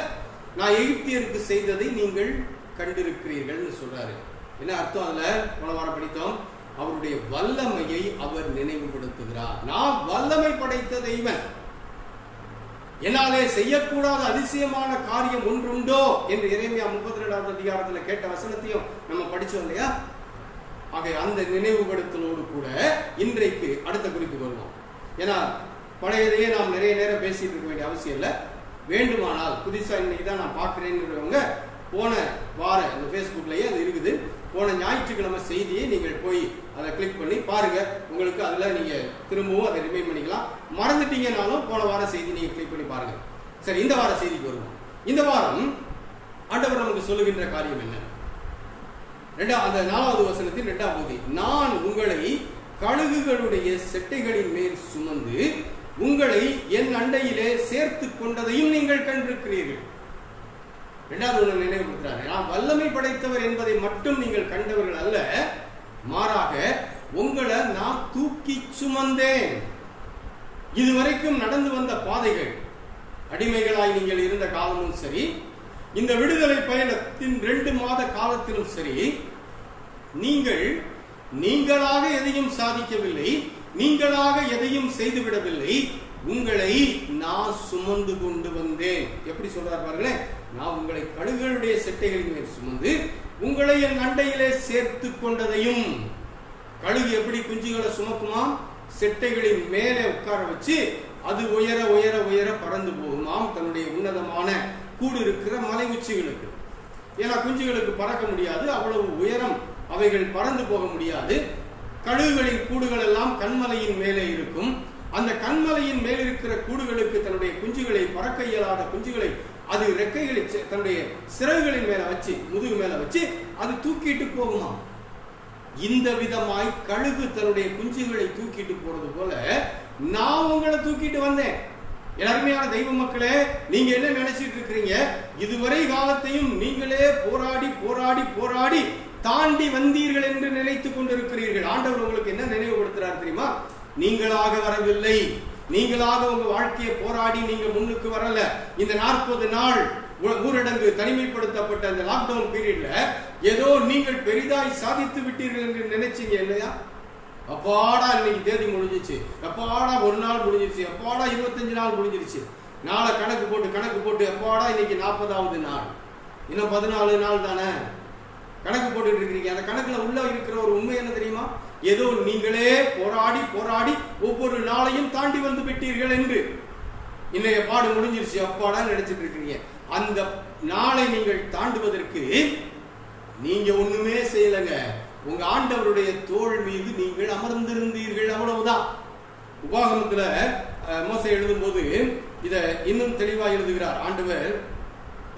நான் எகிப்தியருக்கு செய்ததை நீங்கள் கண்டிருக்கிறீர்கள் சொல்றாரு. என்ன அர்த்தம்? அதுல போன வாரம் படித்தோம், அவருடைய வல்லமையை அவர் நினைவுபடுத்துகிறார். நான் வல்லமை படைத்த தெய்வன், என்னாலே செய்யக்கூடாத அதிசயமான காரியம் ஒன்றுண்டோ என்று எரேமியா 32வது அதிகாரத்தில் கேட்ட வசனத்தையும் நம்ம படிச்சோம் இல்லையா? ஆக அந்த நினைவுபடுத்தலோடு கூட இன்றைக்கு அடுத்த குறிப்பு வருவோம். ஏன்னா பழையதையே நாம் நிறைய நேரம் பேசிட்டு இருக்க வேண்டிய அவசியம் இல்லை. வேண்டுமானால் புதுசா இன்னைக்கு தான் நான் பார்க்கிறேன்னு போன வாரம் இந்த ஃபேஸ்புக்லயே அது இருக்குது, போன ஞாயிற்றுக்கிழமை செய்தியை நீங்கள் போய் அதை கிளிக் பண்ணி பாருங்க. உங்களுக்கு அதுல நீங்க திரும்பவும் அதை ரிமைண்ட் பண்ணிக்கலாம். மறந்துட்டீங்கனாலும் போன வார செய்தி நீங்க கிளிக் பண்ணி பாருங்க. சரி, இந்த வார செய்திக்கு வருவோம். இந்த வாரம் ஆண்டவர் நமக்கு சொல்லுகின்ற காரியம் என்ன? அந்த 4வது வசனத்தின் 2ஆம் பகுதி, நான் உங்களை கழுகுகளுடைய செட்டைகளின் மேல் சுமந்து உங்களை என் அண்டையிலே சேர்த்து கொண்டதையும் நீங்கள் கண்டிருக்கிறீர்கள். 2வது நினைவுபடுத்துறாரு, நான் வல்லமை படைத்தவர் என்பதை மட்டும் நீங்கள் கண்டவர்கள் அல்ல, மாறாக உங்களை நான் தூக்கி சுமந்தேன். இதுவரைக்கும் நடந்து வந்த பாதைகள், அடிமைகளாய் நீங்கள் இருந்த காலமும் சரி, இந்த விடுதலை பயணத்தின் 2 மாத காலத்திலும் சரி, நீங்களாக எதையும் சாதிக்கவில்லை, நீங்களாக எதையும் செய்துவிடவில்லை, உங்களை நான் சுமந்து கொண்டு வந்தேன். எப்படி சொல்றார் பாருங்களேன், நான் உங்களை கழுகுகளுடைய செட்டைகளின் மேல் சுமந்து உங்களை என் அண்டையிலே சேர்த்து கொண்டதையும். கழுகு எப்படி குஞ்சுகளை சுமக்குமாம்? செட்டைகளின் மேலே உட்கார வச்சு அது உயர உயர உயர பறந்து போகுமாம் தன்னுடைய உன்னதமான கூடு இருக்கிற மலை உச்சிகளுக்கு. ஏன்னா குஞ்சுகளுக்கு பறக்க முடியாது, அவ்வளவு உயரம் அவைகள் பறந்து போக முடியாது. கழுகுகளின் கூடுகள் எல்லாம் கண்மலையின் மேலே இருக்கும். அந்த கண்மலையின் மேல் இருக்கிற கூடுகளுக்கு தன்னுடைய குஞ்சுகளை, பறக்க இயலாத குஞ்சுகளை அது ரெக்கைகளை தன்னுடைய சிறகுகளின் மேல வச்சு, முதுகு மேல வச்சு அது தூக்கிட்டு போகுமா. இந்த விதமாய் கழுகு தன்னுடைய குஞ்சுகளை தூக்கிட்டு போறது போல நான் உங்களை தூக்கிட்டு வந்தேன். எல்லாருமையான தெய்வ மக்களே, நீங்க என்ன நினைச்சிட்டு இருக்கிறீங்க? இதுவரை காலத்தையும் நீங்களே போராடி போராடி போராடி தாண்டி வந்தீர்கள் என்று நினைத்துக் கொண்டிருக்கிறீர்கள். ஆண்டவர் உங்களுக்கு என்ன நினைவுபடுத்துறார் தெரியுமா? நீங்களாக வரவில்லை. நீங்களாக உங்க வாழ்க்கையை போராடி நீங்க முன்னுக்கு வரல. இந்த 40 நாள் ஊரடங்கு தனிமைப்படுத்தப்பட்ட அந்த லாக்டவுன் பீரியட்ல ஏதோ நீங்கள் பெரிதாய் சாதித்து விட்டீர்கள் என்று நினைச்சீங்க இல்லையா? அப்பாடா இன்னைக்கு தேதி முடிஞ்சிச்சு, அப்பாடா ஒரு நாள் முடிஞ்சிருச்சு, அப்பாடா 25 நாள் முடிஞ்சிருச்சு, நாளை கணக்கு போட்டு அப்பாடா இன்னைக்கு 40வது நாள், இன்னும் 14 நாள் தானே கணக்கு போட்டுட்டு இருக்கிறீங்க. அந்த கணக்குல உள்ள இருக்கிற ஒரு உண்மை என்ன தெரியுமா? ஏதோ நீங்களே போராடி போராடி ஒவ்வொரு நாளையும் தாண்டி வந்து விட்டீர்கள் என்று இன்னைய பாடு முடிஞ்சிருச்சு அப்பாடா நினைச்சிட்டு இருக்கிறீங்க. அந்த நாளை நீங்கள் தாண்டுவதற்கு நீங்க ஒண்ணுமே செய்யலங்க. உங்க ஆண்டவருடைய தோள் மீது நீங்கள் அமர்ந்திருந்தீர்கள், அவ்வளவுதான். உபாகமத்துல மோசே எழுதும் போது இத இன்னும் தெளிவா எழுதுகிறார். ஆண்டவர்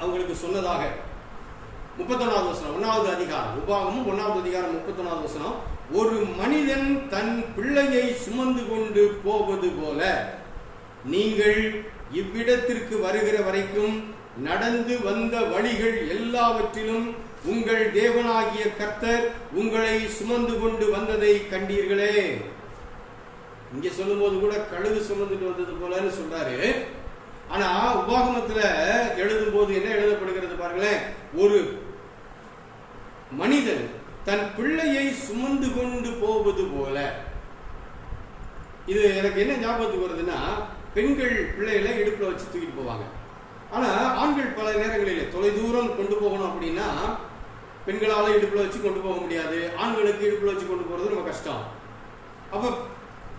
அவங்களுக்கு சொன்னதாக 31வது வசனம், 1வது அதிகாரம், உபாகமும் 1வது அதிகாரம் 31வது வசனம், ஒரு மனிதன் தன் பிள்ளையை சுமந்து கொண்டு போவது போல நீங்கள் இவ்விடத்திற்கு வருகிற வரைக்கும் நடந்து வந்த வழிகள் எல்லாவற்றிலும் உங்கள் தேவனாகிய கர்த்தர் உங்களை சுமந்து கொண்டு வந்ததை கண்டீர்களே. இங்க சொல்லும் போது கூட கழுகு சுமந்துட்டு வந்தது போலன்னு சொல்றாரு. ஆனா உபாகமத்துல எழுதும் போது என்ன எழுதப்படுகிறது பாருங்களேன், ஒரு மனிதன் தன் பிள்ளையை சுமந்து கொண்டு போவது போல. இது எனக்கு என்ன ஞாபகத்துக்கு வருதுன்னா, பெண்கள் பிள்ளைகளை இடுப்புல வச்சு தூக்கிட்டு போவாங்க. ஆனா ஆண்கள் பல நேரங்களில் தொலை தூரம் கொண்டு போகணும் அப்படின்னா பெண்களால இடுப்புல வச்சு கொண்டு போக முடியாது, ஆண்களுக்கு இடுப்புல வச்சு கொண்டு போறது ரொம்ப கஷ்டம். அப்ப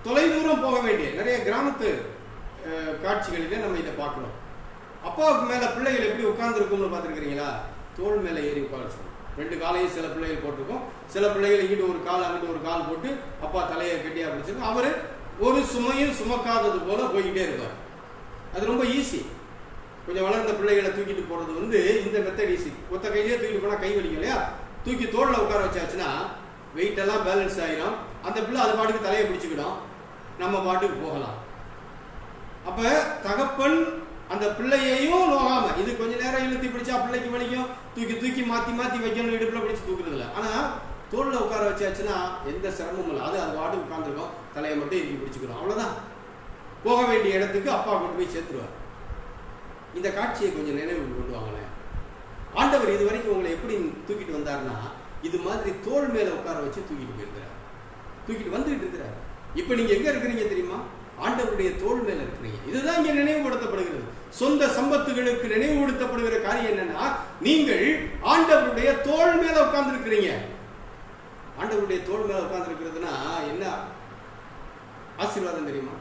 தொலை தூரம் போக வேண்டிய நிறைய கிராமத்து காட்சிகளிலே நம்ம இதை பார்க்கணும். அப்பாவுக்கு மேல பிள்ளைகள் எப்படி உட்கார்ந்து இருக்கும்னு பார்த்துருக்கிறீங்களா? தோள் மேல ஏறி உட்கார சொல்லணும். 2 காலையும் சில பிள்ளைகள் போட்டிருக்கோம், சில பிள்ளைகள் இங்கிட்டு ஒரு கால் அங்கிட்டு ஒரு கால் போட்டு அப்பா தலையை கட்டியா பிடிச்சிருக்கோம். அவரு ஒரு சுமையும் சுமக்காதது போல போய்கிட்டே இருப்பார். அது ரொம்ப ஈஸி. கொஞ்சம் வளர்ந்த பிள்ளைகளை தூக்கிட்டு போறது இந்த மெத்தட் ஈஸி. ஒத்த கையிலேயே தூக்கிட்டு போனா கை வலிக்கும் இல்லையா? தூக்கி தோல்ல உட்கார வச்சாச்சுன்னா வெயிட் எல்லாம் பேலன்ஸ் ஆயிடும். அந்த பிள்ளை அது பாட்டுக்கு தலையை பிடிச்சுக்கிடும், நம்ம பாட்டுக்கு போகலாம். அப்ப தகப்பன் அந்த பிள்ளையையும் நோகாம, இது கொஞ்ச நேரம் இழுத்தி பிடிச்சா பிள்ளைக்கு வலிக்கும், தூக்கி தூக்கி மாத்தி மாத்தி வைக்கணும், இடுப்புல பிடிச்சு தூக்குறது இல்லை. ஆனா தோல்ல உட்கார வச்சாச்சுன்னா எந்த சிரமமும் இல்லை. அது பாட்டுக்கு உட்காந்துருக்கும், தலையை மட்டும் இறுக்கி பிடிச்சுக்கிறோம், அவ்வளவுதான். போக வேண்டிய இடத்துக்கு அப்பா கொண்டு போய் சேர்த்துருவார். இந்த காட்சியை கொஞ்சம் நினைவு கொண்டு வாங்களேன். ஆண்டவர் இது வரைக்கும் உங்களை எப்படி தூக்கிட்டு வந்தாருன்னா, இது மாதிரி தோல் மேல உட்கார வச்சு தூக்கிட்டு போயிருக்கிறார், தூக்கிட்டு வந்துட்டு இருக்கிறார். இப்ப நீங்க எங்க இருக்கிறீங்க தெரியுமா? ஆண்டவருடைய தோல் மேல இருக்கிறீங்க. இதுதான் இங்க நினைவுபடுத்தப்படுகிறது. சொந்த சம்பத்துகளுக்கு நினைவுபடுத்தப்படுகிற காரியம் என்னன்னா, நீங்கள் ஆண்டவருடைய தோல் மேல உட்கார்ந்து இருக்கிறீங்க. ஆண்டவருடைய தோல் மேல உட்கார்ந்து இருக்கிறதுனா என்ன ஆசீர்வாதம் தெரியுமா?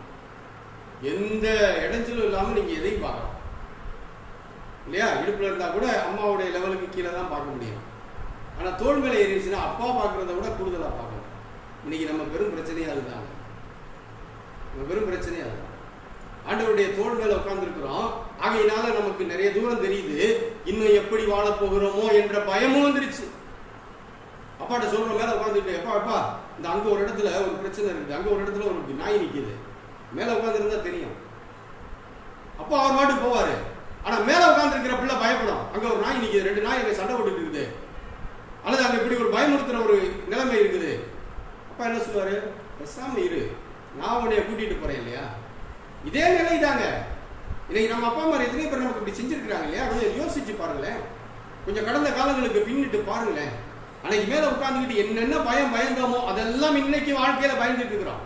எந்த இடைஞ்சலும் இல்லாம நீங்க எதையும் பார்க்கலாம் இல்லையா? இடுப்புல இருந்தா கூட அம்மாவுடைய லெவலுக்கு கீழே தான் பார்க்க முடியும். ஆனா தோல் மேல ஏறிச்சுன்னா அப்பா பார்க்கறத விட கூடுதலா பார்க்கலாம். இன்னைக்கு நம்ம பெரும் பிரச்சனையா அதுதான், பெரும் பிரச்சனையா அதுதான். ஆண்டவருடைய தோல் மேல உட்கார்ந்து இருக்கிறோம், ஆகையினால நமக்கு நிறைய தூரம் தெரியுது, இன்னும் எப்படி வாழ போகிறோமோ என்ற பயமும் வந்துருச்சு. அப்பாட்ட சொல்ற மேல உட்காந்துட்டு, எப்பா அப்பா இந்த அங்க ஒரு இடத்துல ஒரு பிரச்சனை இருக்குது, அங்க ஒரு இடத்துல ஒரு நாய் நிக்குது, மேல உட்கார்ந்து இருந்தா தெரியும். அப்பா அவர் மாட்டு போவாரு. ஆனா மேல உட்கார்ந்து இருக்கிற பிள்ளை பயப்படும், அங்க ஒரு நாய் நிக்குது, 2 நாய் அங்க சண்டை போட்டுட்டு இருக்குது, அல்லது அங்க இப்படி ஒரு பயமுறுத்துற ஒரு நிலைமை இருக்குது. அப்பா என்ன சொல்லுவாரு? பேசாம இரு, நான் உன்னைய கூட்டிட்டு போறேன் இல்லையா? இதே நிலை தாங்க இன்னைக்கு நம்ம அப்பா அம்மா எத்தனை பேர் நமக்கு இப்படி செஞ்சிருக்கிறாங்க இல்லையா? கொஞ்சம் யோசிச்சு பாருங்களேன், கொஞ்சம் கடந்த காலங்களுக்கு பின்னிட்டு பாருங்களேன். அன்னைக்கு மேல உட்கார்ந்துக்கிட்டு என்னென்ன பயந்தோமோ அதெல்லாம் இன்னைக்கு வாழ்க்கையில பயந்துட்டு இருக்கிறோம்.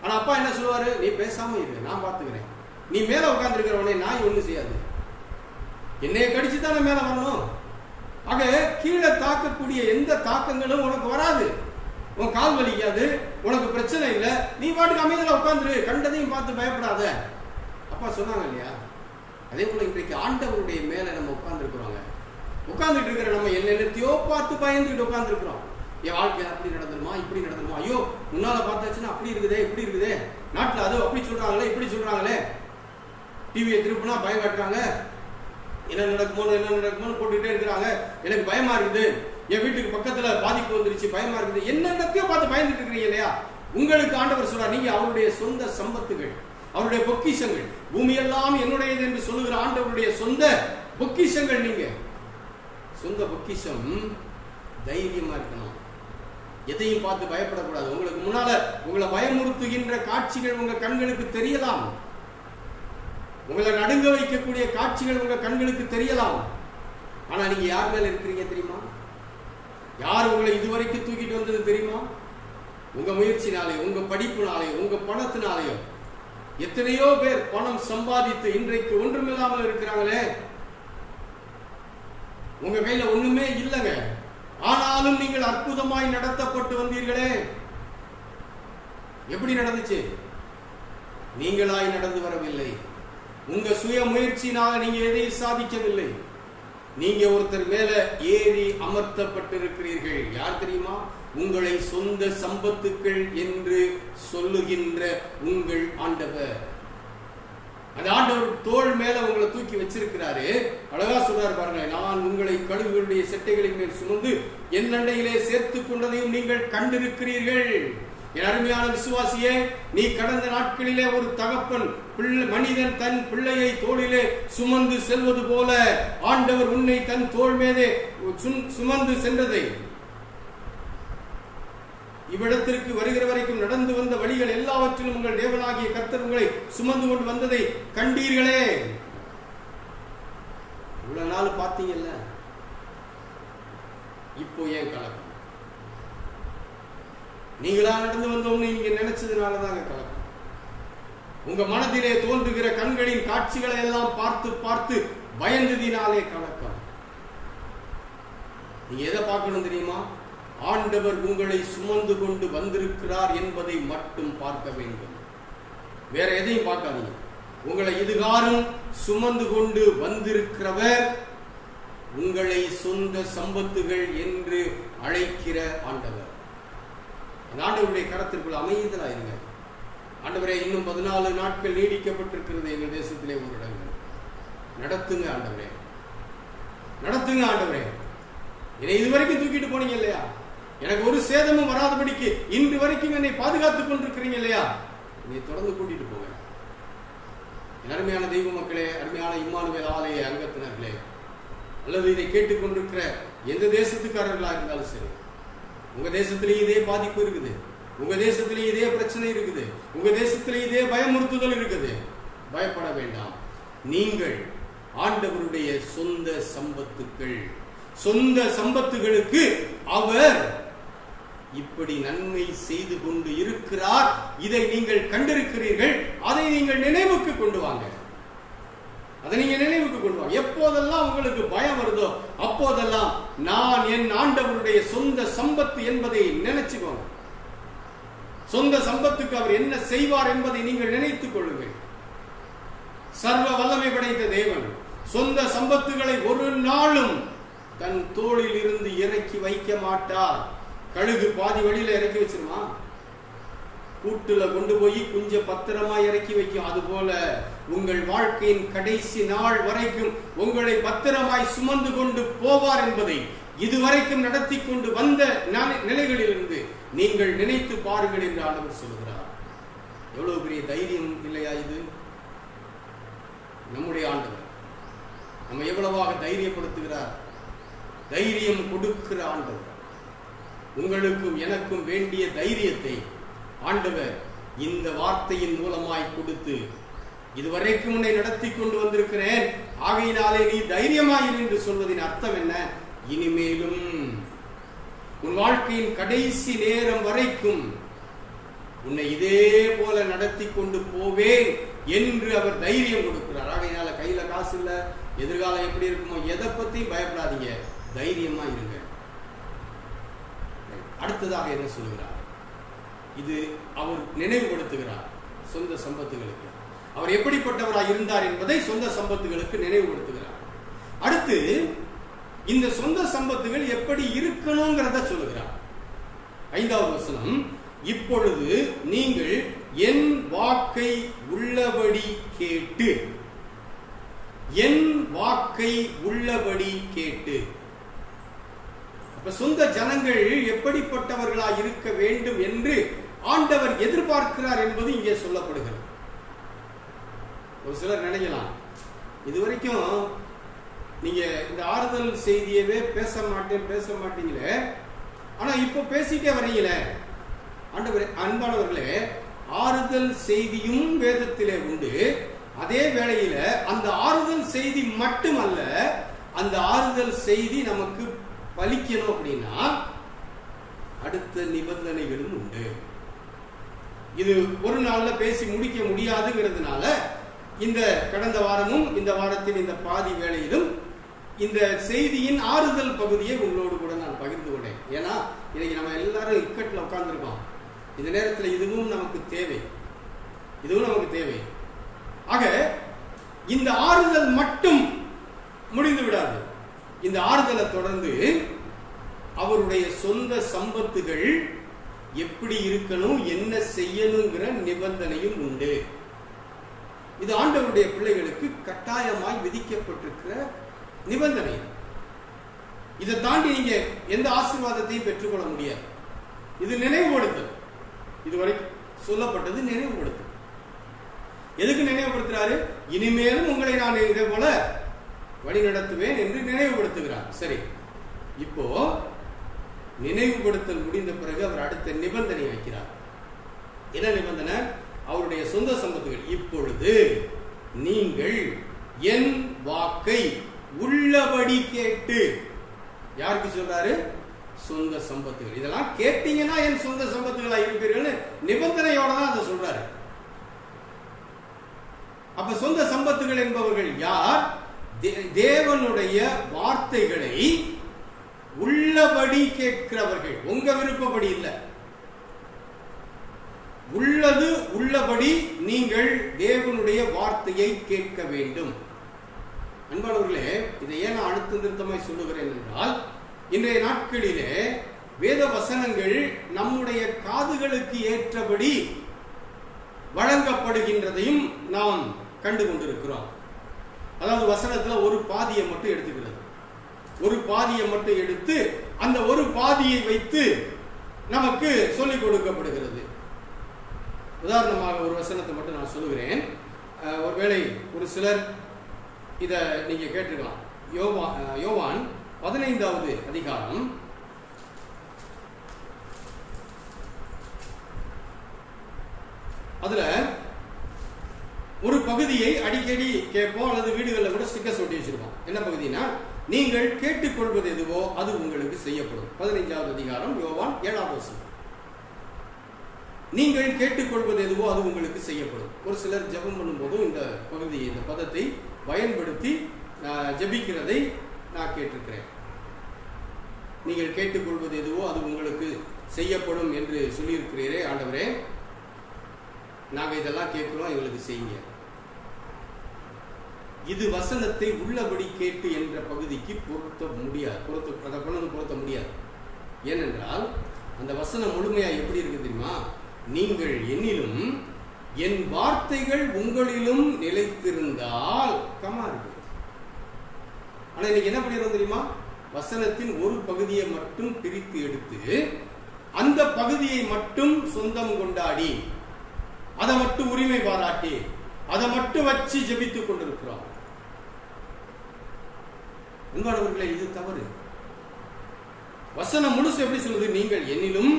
ஆனா அப்பா என்ன சொல்லுவாரு? நீ பேசாம இரு, நான் பாத்துக்கிறேன். நீ மேல உட்கார்ந்து இருக்கிறவனே நாய் ஒண்ணு செய்யாது, என்னைய கடிச்சு தானே மேல வரணும். ஆக கீழே தாக்கக்கூடிய எந்த தாக்கங்களும் உனக்கு வராது, உன் கால் வலிக்காது, உனக்கு பிரச்சனை இல்லை, நீ பாட்டுக்கு அமைதியில உட்காந்துரு, கண்டதையும் பார்த்து பயப்படாத. அப்பா சொன்னாங்க இல்லையா? அதே போல இன்றைக்கு ஆண்டவருடைய மேல நம்ம உட்கார்ந்து இருக்கிறோங்க. உட்கார்ந்துட்டு இருக்கிற நம்ம என்னென்னத்தையோ பார்த்து பயந்துகிட்டு உட்கார்ந்து இருக்கிறோம். என் வாழ்க்கையில் அப்படி நடந்துருமா, இப்படி நடந்துருமா, ஐயோ முன்னால பார்த்தாச்சுன்னா அப்படி இருக்குதே, இப்படி இருக்குதே, நாட்டில் அது அப்படி சொல்றாங்களே, இப்படி சொல்றாங்களே, டிவியை திருப்பினா பயம் காட்டுறாங்க, என்ன நடக்குமோன்னு போட்டுக்கிட்டே இருக்கிறாங்க, எனக்கு பயமா இருக்குது, என் வீட்டுக்கு பக்கத்துல பாதிப்பு வந்துருச்சு, பயமா இருக்குது, என்னென்னத்தையோ பார்த்து பயந்துட்டு இருக்கிறீங்க இல்லையா? உங்களுக்கு ஆண்டவர் சொல்றார், நீங்க அவருடைய சொந்த சம்பத்துகள், அவருடைய பொக்கிஷங்கள், பூமியெல்லாம் என்னுடையது என்று சொல்லுகிற ஆண்டவருடைய சொந்த பொக்கிஷங்கள். நீங்க சொந்த பொக்கிஷம். தைரியமா இருக்கணும், எதையும் பார்த்து பயப்படக்கூடாது. உங்களுக்கு முன்னால உங்களை பயமுறுத்துகின்ற காட்சிகள் உங்க கண்களுக்கு தெரியலாம், உங்களை நடுங்க வைக்கக்கூடிய காட்சிகள் உங்க கண்களுக்கு தெரியலாம். ஆனா நீங்க யார் மேல இருக்கிறீங்க தெரியுமா? யார் உங்களை இதுவரைக்கும் தூக்கிட்டு வந்தது தெரியுமா? உங்க முயற்சினாலே, உங்க படிப்புனாலே, உங்க பணத்தினாலேயோ. எத்தனையோ பேர் பணம் சம்பாதித்து இன்றைக்கு ஒன்றுமில்லாமல் இருக்கிறாங்களே. உங்க கையில ஒண்ணுமே இல்லைங்க, ஆனாலும் நீங்கள் அற்புதமாய் நடத்தப்பட்டு வந்தீர்களே. எப்படி நடந்துச்சு? நீங்களாய் நடந்து வரவில்லை, உங்க சுய முயற்சியினால நீங்க எதையும் சாதிக்கவில்லை. நீங்க ஒருத்தர் மேல ஏறி அமர்த்தப்பட்டிருக்கிறீர்கள். யார் தெரியுமா? உங்களை சொந்த சம்பத்துக்கள் என்று சொல்லுகின்ற உங்கள் ஆண்டவர். அந்த ஆண்டவர் தோள் மேல உங்களை தூக்கி வச்சிருக்கிறாரு. அழகா சொல்றாரு பாருங்க, நான் உங்களை கழுகுகளுடைய செட்டைகளின் மேல் சுமந்து என் அண்டையிலே சேர்த்துக் கொண்டதையும் நீங்கள் கண்டிருக்கிறீர்கள். என் அருமையான விசுவாசியே, நீ கடந்த நாட்களிலே ஒரு தகப்பன் மனிதன் தன் பிள்ளையை தோளிலே சுமந்து செல்வது போல ஆண்டவர் உன்னை தன் தோள் மீதே சுமந்து சென்றதை, இவ்விடத்திற்கு வருகிற வரைக்கும் நடந்து வந்த வழிகள் எல்லாவற்றிலும் உங்கள் தேவனாகிய கர்த்தர் உங்களை சுமந்து கொண்டு வந்ததை கண்டீர்களே. இவ்வளவு நாள் பார்த்தீங்கல்ல, இப்போ ஏன் கலக்கம்? நீங்களா நடந்து வந்தோம்னு நீங்க நினைச்சதுனாலதாங்க கலக்கம். உங்க மனதிலே தோன்றுகிற கண்களின் காட்சிகளை எல்லாம் பார்த்து பார்த்து பயந்ததினாலே கலக்கம். நீங்க எதை பார்க்கணும் தெரியுமா? ஆண்டவர் உங்களை சுமந்து கொண்டு வந்திருக்கிறார் என்பதை மட்டும் பார்க்க வேண்டும். வேற எதையும் பார்க்காதீங்க. உங்களை இதுகாரும் சுமந்து கொண்டு வந்திருக்கிறவர் உங்களை சொந்த சம்பத்துகள் என்று அழைக்கிற ஆண்டவர். அந்த ஆண்டவருடைய கரத்திற்குள் அமைதலா இருங்க. ஆண்டவரே, இன்னும் 14 நாட்கள் நீடிக்கப்பட்டிருக்கிறது எங்கள் தேசத்திலே ஊரடங்கு. நடத்துங்க ஆண்டவரே, நடத்துங்க ஆண்டவரே. என்னை இதுவரைக்கும் தூக்கிட்டு போனீங்க இல்லையா? எனக்கு ஒரு சேதமும் வராதபடிக்கு இன்று வரைக்கும் என்னை பாதுகாத்துக் கொண்டிருக்கிறீங்க இல்லையா? என்னை தொடர்ந்து கூட்டிட்டு போங்க. அருமையான தெய்வ மக்களே, அருமையான இம்மானுவேல் ஆலய அங்கத்தினர்களே, அல்லது இதை கேட்டுக்கொண்டிருக்கிற எந்த தேசத்துக்காரர்களா இருந்தாலும் சரி, உங்க தேசத்திலேயே இதே பாதிப்பு இருக்குது, உங்க தேசத்திலேயே இதே பிரச்சனை இருக்குது, உங்க தேசத்திலே இதே பயமுறுத்துதல் இருக்குது. பயப்பட வேண்டாம். நீங்கள் ஆண்டவருடைய சொந்த சம்பத்துக்கள். சொந்த சம்பத்துகளுக்கு அவர் இப்படி நன்மை செய்து கொண்டு இருக்கிறார். இதை நீங்கள் கண்டிருக்கிறீர்கள். அதை நீங்கள் நினைவுக்கு கொண்டு வாங்க. அதை நீங்க நினைவுக்கு கொண்டு வாங்க. எப்போதெல்லாம் உங்களுக்கு பயம் வருதோ அப்போதெல்லாம் நான் என் ஆண்டவருடைய சொந்த சம்பத்து என்பதை நினைச்சுக்கோங்க. சொந்த சம்பத்துக்கு அவர் என்ன செய்வார் என்பதை நீங்கள் நினைத்துக் கொள்ளுங்கள். சர்வ வல்லமை படைத்த தேவன் சொந்த சம்பத்துகளை ஒரு நாளும் தன் தோளில் இருந்து இறக்கி வைக்க மாட்டார். கழுகு பாதி வழியில இறக்கி வச்சிருமா? கூட்டுல கொண்டு போய் குஞ்ச பத்திரமா இறக்கி வைக்கும். அதுபோல உங்கள் வாழ்க்கையின் கடைசி நாள் வரைக்கும் உங்களை பத்திரமாய் சுமந்து கொண்டு போவார் என்பதை இதுவரைக்கும் நடத்தி கொண்டு வந்த நிலைகளிலிருந்து நீங்கள் நினைத்து பாருங்கள் என்று ஆண்டவர் சொல்கிறார். எவ்வளவு பெரிய தைரியம் இல்லையா இது? நம்முடைய ஆண்டவர் நம்ம எவ்வளவாக தைரியப்படுத்துகிறார். தைரியம் கொடுக்கிற ஆண்டவர். உங்களுக்கும் எனக்கும் வேண்டிய தைரியத்தை ஆண்டவர் இந்த வார்த்தையின் மூலமாய் கொடுத்து, இதுவரைக்கும் உன்னை நடத்தி கொண்டு வந்திருக்கிறேன், ஆகையினாலே நீ தைரியமாயிரு என்று சொல்வதின் அர்த்தம் என்ன? இனிமேலும் உன் வாழ்க்கையின் கடைசி நேரம் வரைக்கும் உன்னை இதே போல நடத்தி கொண்டு போவேன் என்று அவர் தைரியம் கொடுக்கிறார். ஆகையினால கையில காசு இல்ல, எதிர்காலம் எப்படி இருக்குமோ எதை பத்தி பயப்படாதீங்க, தைரியமா இருங்க. அடுத்ததாக என்ன சொல்கிறார்? இது அவர் நினைவுபடுத்துகிறார் சொந்த சம்பத்துகளுக்கு. அவர் எப்படிப்பட்டவராக இருந்தார் என்பதை சொந்த சம்பத்துகளுக்கு நினைவுபடுத்துகிறார். அடுத்து இந்த சொந்த சம்பத்துகள் எப்படி இருக்கணுங்கிறத சொல்லுகிறார். 5வது வசனம், இப்பொழுது நீங்கள் என் வாக்கை உள்ளபடி கேட்டு, என் வாக்கை உள்ளபடி கேட்டு. அப்ப சொந்த ஜனங்கள் எப்படிப்பட்டவர்களா இருக்க வேண்டும் என்று ஆண்டவர் எதிர்பார்க்கிறார் என்பது இங்கே சொல்லப்படுகிறது. ஒரு சிலர் நினைக்கலாம், இதுவரைக்கும் நீங்க இந்த ஆறுதல் செய்தியவே பேச மாட்டீங்களே, ஆனா இப்ப பேசிட்டே வரீங்களே. ஆண்டவரே, அன்பானவர்களே, ஆறுதல் செய்தியும் வேதத்திலே உண்டு. அதே வேளையில அந்த ஆறுதல் செய்தி மட்டுமல்ல, அந்த ஆறுதல் செய்தி நமக்கு பலிக்கணும் அப்படின்னா அடுத்த நிபந்தனைகளும் உண்டு. இது ஒரு நாள்ல பேசி முடிக்க முடியாதுங்கிறதுனால இந்த கடந்த வாரமும் இந்த வாரத்தின் இந்த பாதி வேளையிலும் இந்த செய்தியின் ஆறுதல் பகுதியை உங்களோடு கூட நான் பகிர்ந்து கொண்டேன். ஏன்னா இன்னைக்கு நம்ம எல்லாரும் இக்கட்டில் உட்கார்ந்துருக்கோம். இந்த நேரத்தில் இதுவும் நமக்கு தேவை. ஆக இந்த ஆறுதல் மட்டும் முடிந்து விடாது. இந்த ஆறுதலை தொடர்ந்து அவருடைய சொந்த சம்பத்துகள் எப்படி இருக்கணும், என்ன செய்யணுங்கிற நிபந்தனையும் உண்டு. இது ஆண்டவருடைய பிள்ளைகளுக்கு கட்டாயமாய் விதிக்கப்பட்டிருக்கிற நிபந்தனை. இதை தாண்டி நீங்க எந்த ஆசீர்வாதத்தையும் பெற்றுக்கொள்ள முடியாது. இது நினைவுபடுத்தல். இதுவரை சொல்லப்பட்டது நினைவுபடுத்தல். எதுக்கு நினைவுபடுத்துறாரு? இனிமேலும் உங்களை நான் இதே போல வழி நடத்துவேன் என்று நினைவுபடுத்துகிறார். சரி, இப்போ நினைவுபடுத்தல் முடிந்த பிறகு அவர் அடுத்த நிபந்தனை வைக்கிறார். என்ன நிபந்தனை? அவருடைய சொந்த சம்பத்துகள். இப்பொழுது நீங்கள் என் வாக்கை உள்ளபடி கேட்டு. யாருக்கு சொல்றாரு? சொந்த சம்பத்துகள். இதெல்லாம் கேட்டீங்கன்னா என் சொந்த சம்பத்துகளா இருப்பீர்கள் நிபந்தனையோட தான் அதை சொல்றாரு. அப்ப சொந்த சம்பத்துகள் என்பவர்கள் யார்? தேவனுடைய வார்த்தைகளை உள்ளபடி கேட்கிறவர்கள். உங்க விருப்பப்படி இல்ல, உள்ளது உள்ளபடி நீங்கள் தேவனுடைய வார்த்தையை கேட்க வேண்டும். அன்பானவர்களே, இதை ஏன் அழுத்த நிறுத்தமாய் சொல்லுகிறேன் என்றால், இன்றைய நாட்களிலே வேத வசனங்கள் நம்முடைய காதுகளுக்கு ஏற்றபடி வழங்கப்படுகின்றதையும் நாம் கண்டு கொண்டிருக்கிறோம். அதாவது வசனத்துல ஒரு பாதியை மட்டும் எடுத்துக்கிறது, ஒரு பாதியை மட்டும் எடுத்து அந்த ஒரு பாதியை வைத்து நமக்கு சொல்லிக் கொடுக்கப்படுகிறது. உதாரணமாக ஒரு வசனத்தை மட்டும் நான் சொல்லுகிறேன். ஒருவேளை ஒரு சிலர் இத நீங்க கேட்டிருக்கலாம். யோவான் 15வது அதிகாரம் அதுல ஒரு பகுதியை அடிக்கடி கேட்போம், அல்லது வீடுகளில் கூட ஸ்டிக்கர்ஸ் ஒட்டி வச்சிருப்போம். என்ன பகுதினா, நீங்கள் கேட்டுக்கொள்வது எதுவோ அது உங்களுக்கு செய்யப்படும். 15வது அதிகாரம் யோவான் 7வது வசனம். நீங்கள் கேட்டுக்கொள்வது எதுவோ அது உங்களுக்கு செய்யப்படும். ஒரு சிலர் ஜெபம் பண்ணும்போதும் இந்த பகுதியை, இந்த பதத்தை பயன்படுத்தி ஜெபிக்கிறதை நான் கேட்டிருக்கிறேன். நீங்கள் கேட்டுக்கொள்வது எதுவோ அது உங்களுக்கு செய்யப்படும் என்று சொல்லியிருக்கிறீரே ஆண்டவரே, நாங்கள் இதெல்லாம் கேட்கிறோம், எங்களுக்கு செய்யுங்க. இது வசனத்தை உள்ளபடி கேட்டு என்ற பகுதிக்கு பொருத்த முடியாது. ஏனென்றால் அந்த வசனம் முழுமையா எப்படி இருக்கு தெரியுமா? நீங்கள் என்னிலும் என் வார்த்தைகள் உங்களிலும் நிலைத்திருந்தால் கமா இருக்கு. ஆனா இன்னைக்கு என்ன பண்ணிடுறோம் தெரியுமா? வசனத்தின் ஒரு பகுதியை மட்டும் பிரித்து எடுத்து அந்த பகுதியை மட்டும் சொந்தம் கொண்டாடி, அதை மட்டும் உரிமை பாராட்டி, அதை மட்டும் வச்சு ஜெபித்துக் கொண்டிருக்கிறோம். அன்பானவர்களே, இது தவறு. வசனம் முழுசு எப்படி சொல்லுது? நீங்கள் என்னிலும்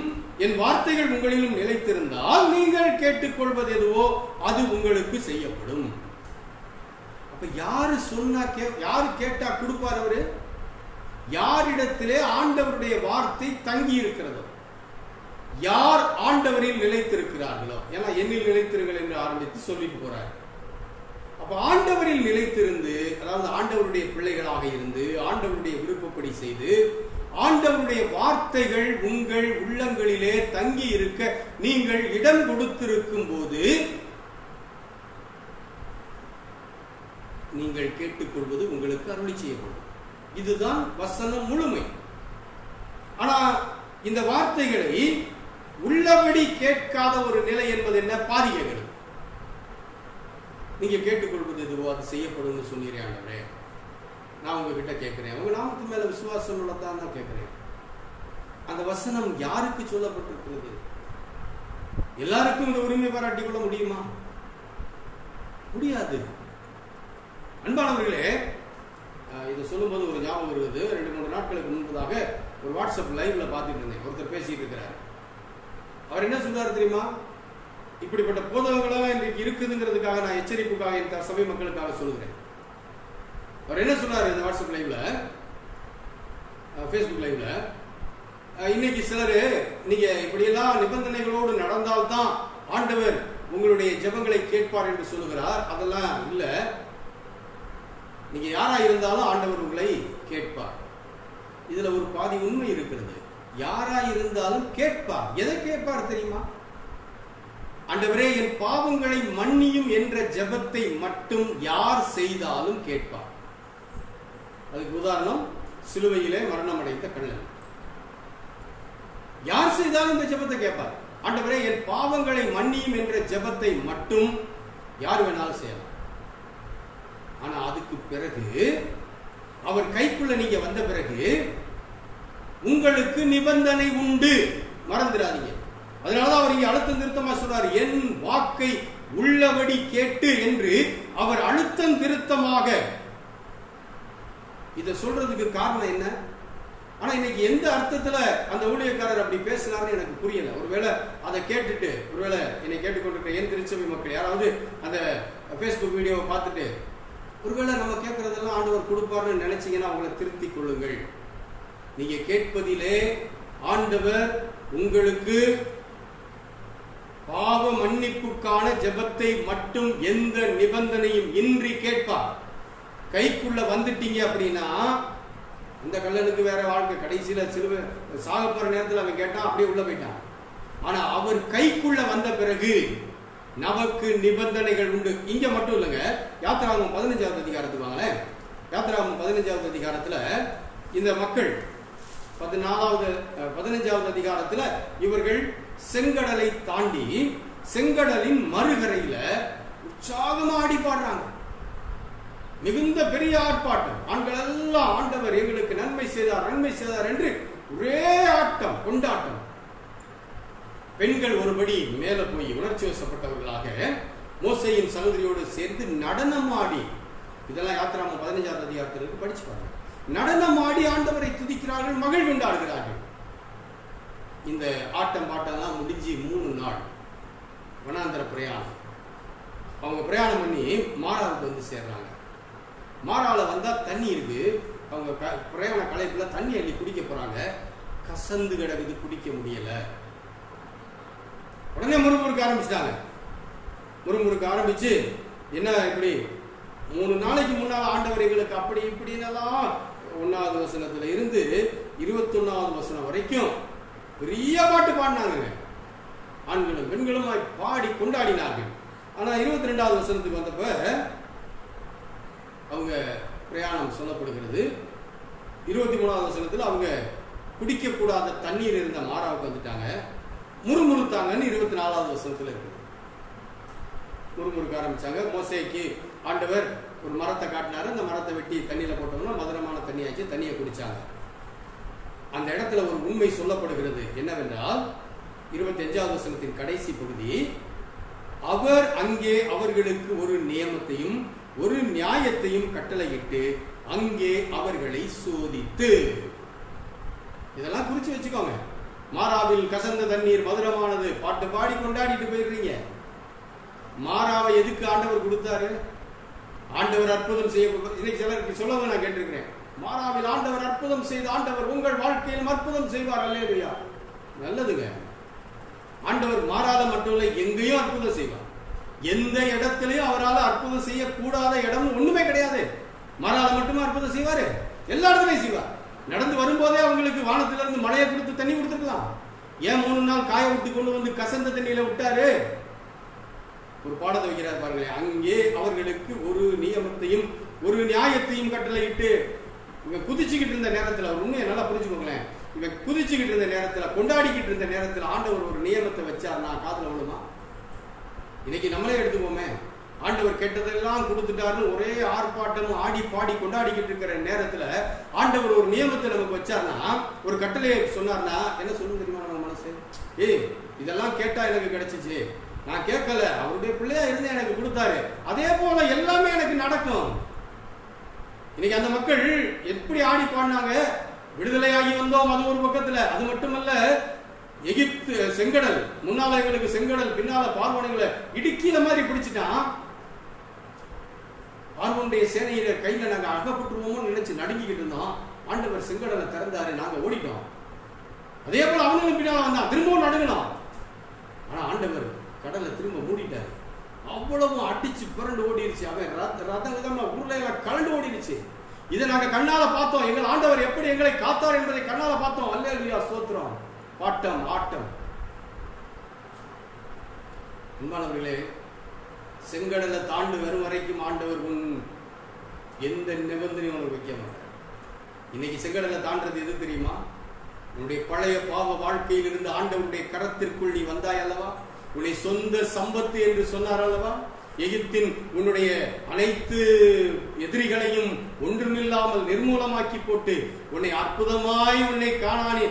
என் வார்த்தைகள் உங்களிலும் நிலைத்திருந்தால் நீங்கள் கேட்டுக்கொள்வது எதுவோ அது உங்களுக்கு செய்யப்படும். அப்ப யாரு சொன்னா யாரு கேட்டா கொடுப்பார்? அவரு யாரிடத்திலே ஆண்டவருடைய வார்த்தை தங்கி இருக்கிறதோ, யார் ஆண்டவரில் நிலைத்திருக்கிறார்களோ. ஏன்னா என்னில் நிலைத்திருங்கள் என்று ஆரம்பித்து சொல்லிட்டு போறார். அப்ப ஆண்டவரில் நிலைத்திருந்து, அதாவது ஆண்டவருடைய பிள்ளைகளாக இருந்து ஆண்டவருடைய விருப்பப்படி செய்து ஆண்டவருடைய வார்த்தைகள் உங்கள் உள்ளங்களிலே தங்கி இருக்க நீங்கள் இடம் கொடுத்திருக்கும் போது நீங்கள் கேட்டுக்கொள்வது உங்களுக்கு அருளி செய்யப்படும். இதுதான் வசனம் முழுமை. ஆனா இந்த வார்த்தைகளை உள்ளபடி கேட்காத ஒரு நிலை என்பது என்ன? பாதி கேட்கிறது. நீங்க கேட்டுக்கொள்வது எதுவோ அது செய்யப்படும் சொன்னீரே ஆண்டவரே, நான் உங்ககிட்ட கேட்கிறேன், உங்க நாமத்து மேல விசுவாசம் உள்ளதான் தான் கேட்கிறேன். அந்த வசனம் யாருக்கு சொல்லப்பட்டிருக்கிறது? எல்லாருக்கும் இந்த உரிமை பாராட்டிக் கொள்ள முடியுமா? முடியாது. அன்பானவர்களே, இதை சொல்லும்போது ஒரு ஞாபகம் வருவது. 2-3 நாட்களுக்கு முன்பதாக ஒரு வாட்ஸ்அப் லைவ்ல பார்த்துட்டு இருந்தேன். ஒருத்தர் பேசிட்டு இருக்கிறார். அவர் என்ன சொல்றாரு தெரியுமா? இப்படிப்பட்ட போதகங்களாக இன்றைக்கு இருக்குதுங்கிறதுக்காக நான் எச்சரிப்புக்காக என் சபை மக்களுக்காக சொல்லுகிறேன். அவர் என்ன சொல்றாரு இந்த வாட்ஸ்அப் லைவ்ல, ஃபேஸ்புக் லைவ்ல, இன்னைக்கு சிலர் நீங்க இப்படியெல்லாம் நிபந்தனைகளோடு நடந்தால்தான் ஆண்டவர் உங்களுடைய ஜெபங்களை கேட்பார் என்று சொல்லுகிறார். அதெல்லாம் இல்ல, நீங்க யாரா இருந்தாலும் ஆண்டவர் உங்களை கேட்பார். இதுல ஒரு பாதி உண்மை இருக்கிறது. யாரா இருந்தாலும் கேட்பார். எதை கேட்பார் தெரியுமா? ஆண்டவரே என் பாவங்களை மன்னியும் என்ற ஜெபத்தை மட்டும் யார் செய்தாலும் கேட்பார். அதுக்கு உதாரணம் சிலுவையிலே மரணம் அடைந்த கள்ளன். யார் செய்தாலும் இந்த ஜெபத்தை கேட்பார். ஆண்டவரே என் பாவங்களை மன்னியும் என்ற ஜெபத்தை மட்டும் யார் வேணாலும் செய்யலாம். ஆனா அதுக்கு பிறகு அவர் கைக்குள்ள நீங்க வந்த பிறகு உங்களுக்கு நிபந்தனை உண்டு, மறந்துடாதீங்க. அதனாலதான் அவர் இங்க அழுத்தம் திருத்தமா சொல்றாரு, என் வாக்கை உள்ளபடி கேட்டு என்று அவர் அழுத்தம் திருத்தமாக இதை சொல்றதுக்கு காரணம் என்ன? ஆனா இன்னைக்கு எந்த அர்த்தத்துல அந்த ஊழியக்காரர் அப்படி பேசினார்னு எனக்கு புரியல. ஒருவேளை அதை கேட்டுட்டு, ஒருவேளை என்னை கேட்டுக்கொண்டிருக்கிற என் திருச்சபை மக்கள் யாராவது அந்த ஃபேஸ்புக் வீடியோவை பார்த்துட்டு ஒருவேளை நம்ம கேட்கறதெல்லாம் ஆண்டவர் கொடுப்பார்னு நினைச்சீங்கன்னா அவங்களை திருத்திக் கொள்ளுங்கள். நீங்க கேட்பதிலே ஆண்டவர் உங்களுக்கு பாவ மன்னிப்புக்கான ஜெபத்தை மட்டும் எந்த நிபந்தனையும் இன்றி கேட்பார். கைக்குள்ள வந்துட்டீங்க அப்படின்னா, அந்த கள்ளனுக்கு வேற வாழ்க்கை, கடைசியில சிலுவை சாக போற நேரத்தில் அவன் கேட்டான், அப்படியே உள்ள போயிட்டான். ஆனா அவர் கைக்குள்ள வந்த பிறகு நமக்கு நிபந்தனைகள் உண்டு. இங்க மட்டும் இல்லைங்க, யாத்திராகமம் 15வது அதிகாரத்துக்கு வாங்களேன். யாத்திராகமம் 15வது அதிகாரத்துல இந்த மக்கள் 15வது அதிகாரத்துல இவர்கள் செங்கடலை தாண்டி செங்கடலின் மறுகரையில உற்சாகமா ஆடி பாடுறாங்க. மிகுந்த பெரிய ஆர்ப்பாட்டம். ஆண்கள் எல்லாம் ஆண்டவர் எங்களுக்கு நன்மை செய்தார் நன்மை செய்தார் என்று ஒரே ஆட்டம், கொண்டாட்டம். பெண்கள் ஒருபடி மேல போய் உணர்ச்சி வசப்பட்டவர்களாக மோசேயின் சகோதரியோடு சேர்ந்து நடனமாடி, இதெல்லாம் யாத்திராகமம் 15வது அதிகாரத்திற்கு படிச்சு பாருங்க. நடனமாடி ஆண்டவரை துதிக்கிறார்கள், மகிழ் கொண்டாடுகிறார்கள். இந்த ஆட்டம் பாட்டெல்லாம் முடிஞ்சு 3 நாள் வனாந்தர பிரயாணம். அவங்க பிரயாணம் பண்ணி மாராவுக்கு வந்து சேர்றாங்க. மாரால வந்தா தண்ணி இருக்கு. அவங்க பிரயாண களைப்புல தண்ணி அள்ளி குடிக்க போறாங்க. கசந்து கிடக்குது, குடிக்க முடியல. உடனே முறுமுறுக்க ஆரம்பிச்சிட்டாங்க. முறுமுறுக்க ஆரம்பிச்சு, என்ன இப்படி 3 நாளைக்கு முன்னால் ஆண்டவர் எங்களுக்கு அப்படி இப்படின்னெல்லாம் 1வது வசனத்துல இருந்து 21வது வசனம் வரைக்கும் பெரிய பாட்டு பாடினாங்க. ஆண்களும் பெண்களுமாய் பாடி கொண்டாடினார்கள். ஆனா 22வது வசனத்துக்கு வந்தப்ப அவங்க பிரயாணம் சொல்லப்படுகிறது. 23வது வசனத்துல அவங்க குடிக்க கூடாத தண்ணீர் இருந்த மாராவுக்கு வந்துட்டாங்க. முறுமுறுத்தாங்கன்னு 24வது வசனத்துல இருக்கு. முறுமுறுக்க ஆரம்பிச்சாங்க. மோசேக்கு ஆண்டவர் ஒரு மரத்தை காட்டினாரு. அந்த மரத்தை வெட்டி தண்ணியில போட்டோம்னா மதுரமான தண்ணியாச்சு. தண்ணியை குடிச்சாங்க. அந்த இடத்துல ஒரு உண்மை சொல்லப்படுகிறது. என்னவென்றால் 25வது வசனத்தின் கடைசி பகுதி, அவர் அங்கே அவர்களுக்கு ஒரு நியமத்தையும் ஒரு நியாயத்தையும் கட்டளையிட்டு அங்கே அவர்களை சோதித்து. இதெல்லாம் குறிச்சு வச்சுக்கோங்க. மாராவில் கசந்த தண்ணீர் மதுரமானது, பாட்டு பாடி கொண்டாடிட்டு போயிடுறீங்க. மாராவை எதுக்கு ஆண்டவர் கொடுத்தாரு? ஆண்டவர் அற்புதம் செய்ய. இன்னைக்கு சிலருக்கு சொல்லவும் நான் கேட்டிருக்கிறேன். மாராவில் ஆண்டவர் அற்புதம் செய்து ஆண்டவர் உங்கள் வாழ்க்கையிலும் அற்புதம் செய்வார். அல்லேலூயா. நல்லதுங்க. ஆண்டவர் மாறாத மட்டும் இல்லை, எங்கேயும் அற்புதம் செய்வார். எந்த இடத்திலையும் அவரால் அற்புதம் செய்யக்கூடாத இடம் ஒண்ணுமே கிடையாது. மாறாத மட்டுமே அற்புதம் செய்வாரு. எல்லா இடத்துலையும் செய்வார். நடந்து வரும்போதே அவங்களுக்கு வானத்திலிருந்து மழையை கொடுத்து தண்ணி கொடுத்துருக்கலாம். ஏன் 3 நாள் காய விட்டு கொண்டு வந்து கசந்த தண்ணியில விட்டாரு? ஒரு பாடத்தை வைக்கிறார் பாருங்களேன். அங்கே அவர்களுக்கு ஒரு நியமத்தையும் ஒரு நியாயத்தையும் கட்டளையிட்டு. இவங்க குதிச்சுக்கிட்டு இருந்த நேரத்தில் அவர் உண்மையை நல்லா புரிஞ்சுக்கோங்களேன். இவன் குதிச்சுக்கிட்டு இருந்த நேரத்தில், கொண்டாடிக்கிட்டு இருந்த நேரத்தில் ஆண்டவர் ஒரு நியமத்தை வச்சார்னா காதுல விழுமா? இன்னைக்கு நம்மளே எடுத்துக்கோமே, ஆண்டவர் கேட்டதெல்லாம் கொடுத்துட்டாருன்னு ஒரே ஆர்ப்பாட்டமும் ஆடி பாடி கொண்டாடிக்கிட்டு இருக்கிற நேரத்துல ஆண்டவர் ஒரு நியமத்தை நமக்கு வச்சார்னா, ஒரு கட்டளையை சொன்னார்னா என்ன சொல்லும் தெரியுமா நம்ம மனசு? இதெல்லாம் கேட்டா எனக்கு கிடைச்சிச்சு, நான் கேட்கல, அவருடைய பிள்ளையா இருந்து எனக்கு கொடுத்தாரு, அதே போல எல்லாமே எனக்கு நடக்கும். இன்னைக்கு அந்த மக்கள் எப்படி ஆடி பாடினாங்க, விடுதலையாகி வந்தோம் அது ஒரு பக்கத்துல. அது மட்டுமல்ல, எகிப்து செங்கடல் முன்னால எங்களுக்கு செங்கடல், பின்னால பார்வோனைகளை இடுக்கில மாதிரி பிடிச்சிட்டான். பார்வோனுடைய சேனையில கையில நாங்க அகப்பட்டுருவோமோ நினைச்சு நடுங்கிக்கிட்டு இருந்தோம். ஆண்டவர் செங்கடலை திறந்தாரு, நாங்க ஓடிட்டோம். அதே போல அவனும் பின்னால வந்தான், திரும்பவும் நடுங்கினோம். ஆனா ஆண்டவர் கடலை திரும்ப மூடிட்டாரு. அவ்வளவு அடிச்சு புரண்டு ஓடிடுச்சு. அவன் ரத்தம் விதமா ஊர்ல எல்லாம் கலண்டு ஓடிடுச்சு. இதை நாங்க கண்ணால பார்த்தோம். எங்கள் ஆண்டவர் எப்படி எங்களை காத்தார் என்பதை கண்ணால பார்த்தோம். அல்லேலூயா, ஸ்தோத்திரம். பாட்டம் ஆட்டம். அன்பானவர்களே, செங்கடலை தாண்டு வரும் வரைக்கும் ஆண்டவர் எந்த நிபந்தனையும் உனக்கு வைக்க மாட்டார். இன்னைக்கு செங்கடலை தாண்டது எது தெரியுமா? உன்னுடைய பழைய பாவ வாழ்க்கையில் இருந்து ஆண்டவருடைய கரத்திற்குள் நீ வந்தாய் அல்லவா? உன்னை சொந்த சம்பத்து என்று சொன்னார் அல்லவா? எகிப்தின் உன்னுடைய அனைத்து எதிரிகளையும் ஒன்றுமில்லாமல் நிர்மூலமாக்கி போட்டு உன்னை அற்புதமாய் உன்னை காணானி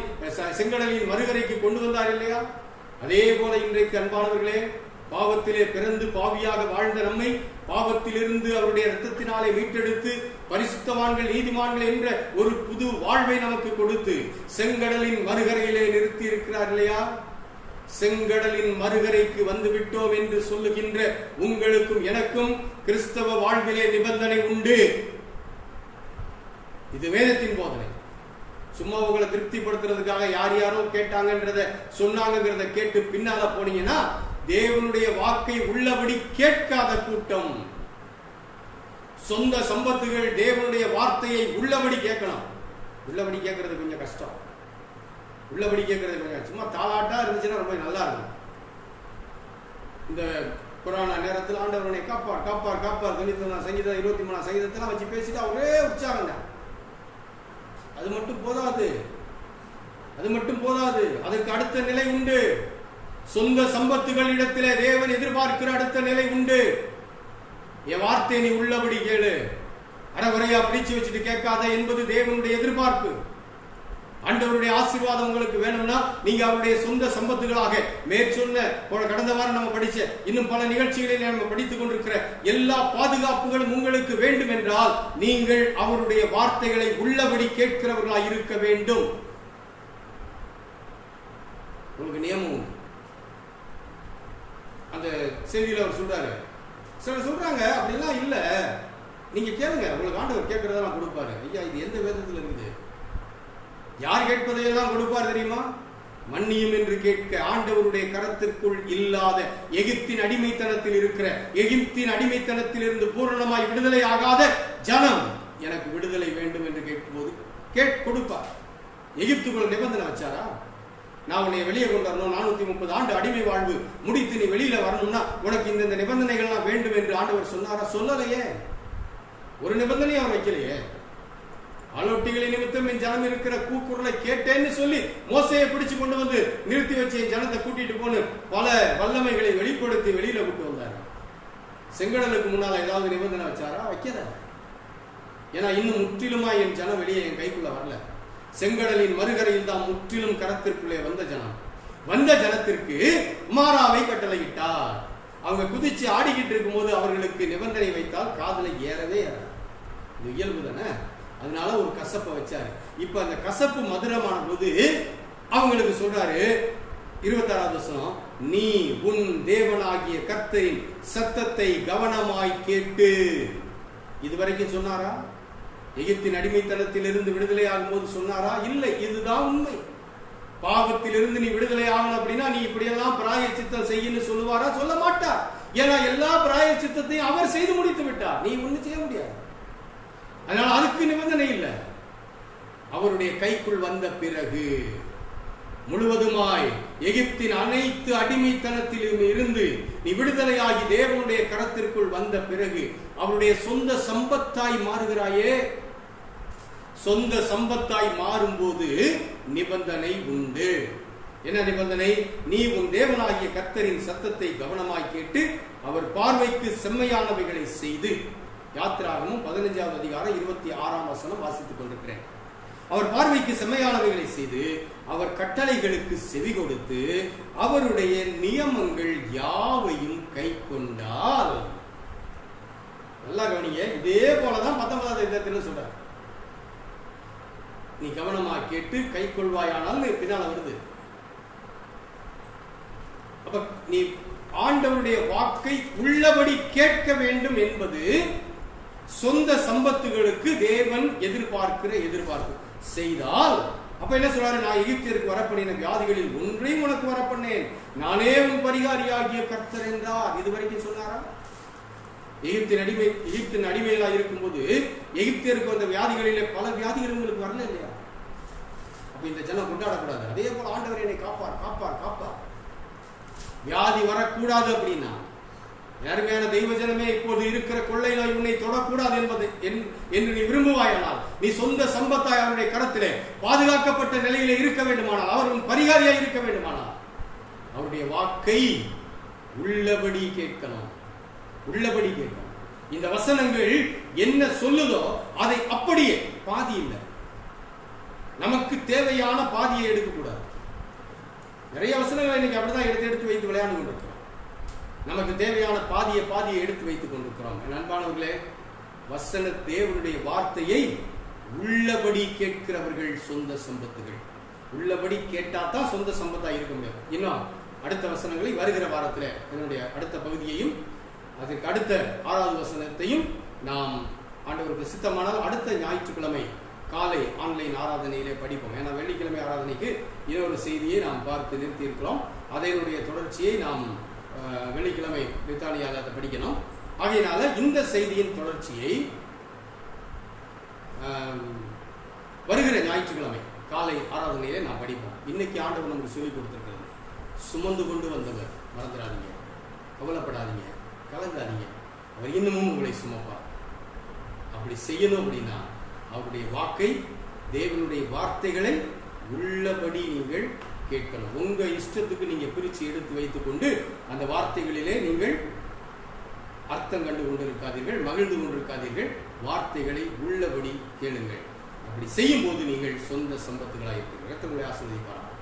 செங்கடலின் மறுகரைக்கு கொண்டு வந்தார் இல்லையா? அதே போல இன்றைக்கு அன்பானவர்களே, பாவத்திலே பிறந்து பாவியாக வாழ்ந்த நம்மை பாவத்திலிருந்து அவருடைய இரத்தத்தினாலே மீட்டெடுத்து பரிசுத்தவான்கள் நீதிமான்கள் என்ற ஒரு புது வாழ்வை நமக்கு கொடுத்து செங்கடலின் மறுகரையிலே நிறுத்தி இருக்கிறார் இல்லையா? செங்கடலின் மறுகரைக்கு வந்து விட்டோம் என்று சொல்லுகின்ற உங்களுக்கும் எனக்கும் கிறிஸ்தவ வாழ்விலே நிபந்தனை உண்டு. இது வேதத்தின் போதனை. சும்மா உங்களை திருப்திப்படுத்துறதுக்காக யார் யாரோ கேட்டாங்கன்றத சொன்னாங்கிறத கேட்டு பின்னால போனீங்கன்னா தேவனுடைய வாக்கை உள்ளபடி கேட்காத கூட்டம். சொந்த சம்பத்துகள் தேவனுடைய வார்த்தையை உள்ளபடி கேட்கணும். உள்ளபடி கேட்கறது கொஞ்சம் கஷ்டம். உள்ளபடி கேட்கறது கொஞ்சம் சும்மா தாளாட்டா இருந்துச்சுன்னா ரொம்ப நல்லா இருக்கும். இந்த கொரோனா நேரத்தில் ஆண்டவரனை காப்பார் காப்பார் காப்பார் 99 சங்கீதம் 23 சங்கீதத்தெல்லாம் வச்சு பேசிட்டு ஒரே உற்சாகம் தான். அது மட்டும் போதாது, அது மட்டும் போதாது. அதற்கு அடுத்த நிலை உண்டு. சொந்த சம்பத்துகள் இடத்திலே தேவன் எதிர்பார்க்கிற அடுத்த நிலை உண்டு. என் வார்த்தை நீ உள்ளபடி கேளு, அறகுறையா பிடிச்சு வச்சுட்டு கேட்காத என்பது தேவனுடைய எதிர்பார்ப்பு. ஆண்டவருடைய ஆசீர்வாதம் உங்களுக்கு வேணும்னா நீங்க அவருடைய சொந்த சம்பத்துகளாக மேற்சொன்ன கடந்த வாரம் நம்ம படிச்ச இன்னும் பல நிகழ்ச்சிகளில் நம்ம படித்துக் கொண்டிருக்கிற எல்லா பாதுகாப்புகளும் உங்களுக்கு வேண்டும் என்றால் நீங்கள் அவருடைய வார்த்தைகளை உள்ளபடி கேட்கிறவர்களாக இருக்க வேண்டும். உங்களுக்கு நியமம். அந்த செய்தியில் அவர் சொல்றாரு, சிலர் சொல்றாங்க அப்படிலாம் இல்ல, நீங்க கேளுங்க, உங்களுக்கு ஆண்டவர் கேட்கறதெல்லாம் கொடுப்பாரு. ஐயா, இது எந்த வேதத்தில் இருக்குது? யார் கேட்பதையெல்லாம் கொடுப்பார் தெரியுமா? மன்னியும் என்று கேட்க ஆண்டவருடைய கரத்திற்குள் இல்லாத எகிப்தின் அடிமைத்தனத்தில் இருக்கிற, எகிப்தின் அடிமைத்தனத்தில் இருந்து பூரணமாய் விடுதலை ஆகாத ஜனம் எனக்கு விடுதலை வேண்டும் என்று கேட்கும்போது கொடுப்பார். எகிப்துக்குள்ள நிபந்தனை வச்சாரா? நான் உன்னை வெளியே கொண்டு வரணும், 430 ஆண்டு அடிமை வாழ்வு முடித்து நீ வெளியில வரணும்னா உனக்கு இந்த நிபந்தனைகள்லாம் வேண்டும் என்று ஆண்டவர் சொன்னாரா? சொல்லலையே. ஒரு நிபந்தனையும் அவர் வைக்கலையே. ஆலோட்டிகளின் நிமித்தம் என் ஜனம் இருக்கிற கூக்குரலை கேட்டேன்னு சொல்லி மோசையை பிடிச்சு கொண்டு வந்து நிறுத்தி வச்சு என் ஜனத்தை கூட்டிட்டு போன்னு பல வல்லமைகளை வெளிப்படுத்தி வெளியில கூட்டு வந்தாரு. செங்கடலுக்கு முன்னால ஏதாவது நிபந்தனை வச்சாரா? வைக்கல. ஏன்னா இன்னும் முற்றிலுமா என் ஜனம் வெளியே என் கைக்குள்ள வரல. செங்கடலின் மறுகரையில் தான் முற்றிலும் கரத்திற்குள்ளே வந்த ஜனம். வந்த ஜனத்திற்கு மாறாவை கட்டளையிட்டார். அவங்க குதிச்சு ஆடிக்கிட்டு இருக்கும் போது அவர்களுக்கு நிபந்தனை வைத்தால் காதலை ஏறவே ஏறாது. இது இயல்பு தானே. அதனால ஒரு கசப்பை வச்சாரு. இப்ப அந்த கசப்பு மதுரமான போது அவங்களுக்கு சொல்றாரு 26வது வசனம், நீ உன் தேவனாகிய கர்த்தரின் சத்தத்தை கவனமாய் கேட்டு. இதுவரைக்கும் சொன்னாரா? எகிப்தின் அடிமைத்தனத்தில் இருந்து விடுதலை ஆகும் போது சொன்னாரா? இல்லை. இதுதான் உண்மை. பாவத்திலிருந்து நீ விடுதலை ஆகணும் அப்படின்னா நீ இப்படியெல்லாம் பிராயச்சித்தம் செய்யன்னு சொல்லுவாரா? சொல்ல மாட்டார். ஏன்னா எல்லா பிராயச்சித்தத்தையும் அவர் செய்து முடித்து விட்டார். நீ ஒண்ணு செய்ய முடியாது. அதனால அதுக்கு நிபந்தனை இல்லை. அவருடைய கைக்குள் வந்த பிறகு முழுவதுமாய் எகிப்தின் அனைத்து அடிமைத்தனத்திலும் இருந்து நீ விடுதலையாகி தேவனுடைய கரத்திற்குள் வந்த பிறகு அவருடைய சொந்த சம்பத்தாய் மாறுகிறாயே. சொந்த சம்பத்தாய் மாறும்போது நிபந்தனை உண்டு. என்ன நிபந்தனை? நீ உன் தேவனாகிய கர்த்தரின் சத்தத்தை கவனமாய் கேட்டு அவர் பார்வைக்கு செம்மையானவைகளை செய்து. யாத்திராகமும் 15வது அதிகாரம் 26ஆம் வசனம் வாசித்துக் கொண்டிருக்கிறேன். அவர் பார்வைக்கு செம்மையானவைகளை செய்து அவர் கட்டளைகளுக்கு செவி கொடுத்து அவருடைய நியமங்கள் யாவையும் கை கொண்டால். நல்லா கவனிங்க. இதே போலதான் 19வது அதிகாரத்தில் சொல்றார். நீ கவனமா கேட்டு கை கொள்வாயானால் பின்னால வருது. அப்ப நீ ஆண்டவருடைய வாக்கை உள்ளபடி கேட்க வேண்டும் என்பது சொந்த சம்பத்துகளுக்கு தேவன் எதிர்பார்க்கிற எதிர்பார்ப்பு. செய்தால் அப்ப என்ன சொல்றாரு? நான் எகிப்தியருக்கு வரப்பண்ணின வியாதிகளில் ஒன்றையும் உனக்கு வரப்பண்ணேன், நானே உன் பரிகாரியாகிய கர்த்தர் என்றார். இதுவரைக்கும் சொன்னாரா? எகிப்தின் அடிமையிலா இருக்கும் போது எகிப்தியருக்கு வந்த வியாதிகளிலே பல வியாதிகள் உங்களுக்கு வரல இல்லையா? அப்ப இந்த ஜனம் கொண்டாடக்கூடாது. அதே போல ஆண்டவர் என்னை காப்பார் காப்பார் காப்பார். வியாதி வரக்கூடாது அப்படின்னா, அருமையான தெய்வ ஜனமே, இப்போது இருக்கிற கொள்ளை நோய் உன்னை தொடக்கூடாது என்பது என்று நீ விரும்புவாயானால், நீ சொந்த சம்பத்தாய் அவருடைய கரத்திலே பாதுகாக்கப்பட்ட நிலையிலே இருக்க வேண்டுமானால், அவர் பரிகாரியாய் இருக்க வேண்டுமானால், அவருடைய வாக்கை உள்ளபடி கேட்கணும். உள்ளபடி கேட்கணும். இந்த வசனங்கள் என்ன சொல்லுதோ அதை அப்படியே, பாதி இல்லை, நமக்கு தேவையான பாதியை எடுக்கக்கூடாது. நிறைய வசனங்களை இன்னைக்கு அப்படிதான் எடுத்து வைத்து விளையாண்டு கொண்டிருக்கிறோம். நமக்கு தேவையான பாதியை எடுத்து வைத்துக் கொண்டிருக்கிறோம். அன்பானவர்களே, வசன தேவனுடைய வார்த்தையை உள்ளபடி கேட்கிறவர்கள் சொந்த சம்பத்துகள். உள்ளபடி கேட்டாதான் சொந்த சம்பத்தா இருக்க முடியும். இன்னும் அடுத்த வசனங்களை வருகிற வாரத்தில் என்னுடைய அடுத்த பகுதியையும் அதற்கு அடுத்த 6வது வசனத்தையும் நாம் ஆண்டவருக்கு சித்தமானால் அடுத்த ஞாயிற்றுக்கிழமை காலை ஆன்லைன் ஆராதனையிலே படிப்போம். ஏன்னா வெள்ளிக்கிழமை ஆராதனைக்கு இன்னொரு செய்தியை நாம் பார்த்து நிறுத்தி இருக்கிறோம். அதனுடைய தொடர்ச்சியை நாம் வெள்ளிக்கிழமை பிரித்தானியாவில் அதை படிக்கணும். ஆகையினால இந்த செய்தியின் தொடர்ச்சியை வருகிற ஞாயிற்றுக்கிழமை காலை ஆராதனையிலே நாம் படிப்போம். இன்னைக்கு ஆண்டவர் நமக்கு சொல்லிக் கொடுத்திருக்கிறது, சுமந்து கொண்டு வந்தவர், மறந்துடாதீங்க, கவலைப்படாதீங்க, கலங்காதீங்க, அவர் இன்னமும் உங்களை சுமப்பார். அப்படி செய்யணும் அப்படின்னா அவருடைய வாக்கை, தேவனுடைய வார்த்தைகளை உள்ளபடி நீங்கள் கேட்கணும். உங்க இஷ்டத்துக்கு நீங்க பிரிச்சு எடுத்து வைத்துக் கொண்டு அந்த வார்த்தைகளிலே நீங்கள் அர்த்தம் கண்டு கொண்டிருக்காதீர்கள், மகிழ்ந்து கொண்டிருக்காதீர்கள். வார்த்தைகளை உள்ளபடி கேளுங்கள். அப்படி செய்யும் போது நீங்கள் சொந்த சம்பத்துகளாக இருக்கிறீர்கள். உங்களை ஆசீர்வதிப்பாராக.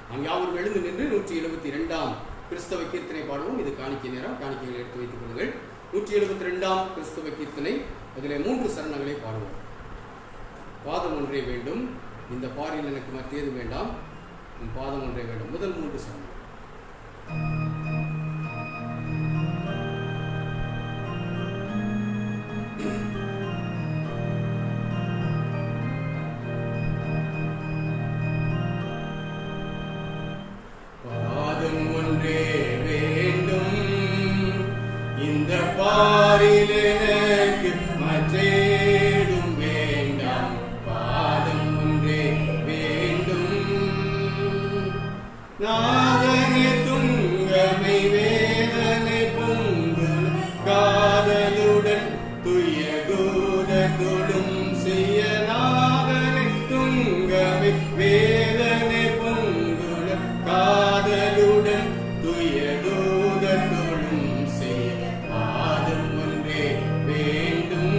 நாம் யாவரும் எழுந்து நின்று 172ஆம் கிறிஸ்தவ கீர்த்தனை பாடுவோம். இது காணிக்கை நேரம். காணிக்கைகளை எடுத்து வைத்துக் கொள்ளுங்கள். 172ஆம் கிறிஸ்தவ கீர்த்தனை, அதிலே 3 சரணங்களை பாடுவோம். பாதம் ஒன்றே வேண்டும், இந்த பாரில் எனக்கு மற்றேது வேண்டாம், பாதம் ஒன்றே வேண்டும். முதல் 3 சரணம். பாதம் ஒன்றே வேண்டும், இந்த பாரில் எனக்கு மற்றேதும் வேண்டாம். பாதம் ஒன்றே வேண்டும், நாதனை துங்கமை வேதனை பொங்கல் காதலுடன் துய தூதத்துடும் செய்ய. நாதனை துங்கமை வேதனை பொங்கல் காதலுடன் துய தூதத்துடும் செய்ய. பாதம் ஒன்றே வேண்டும்,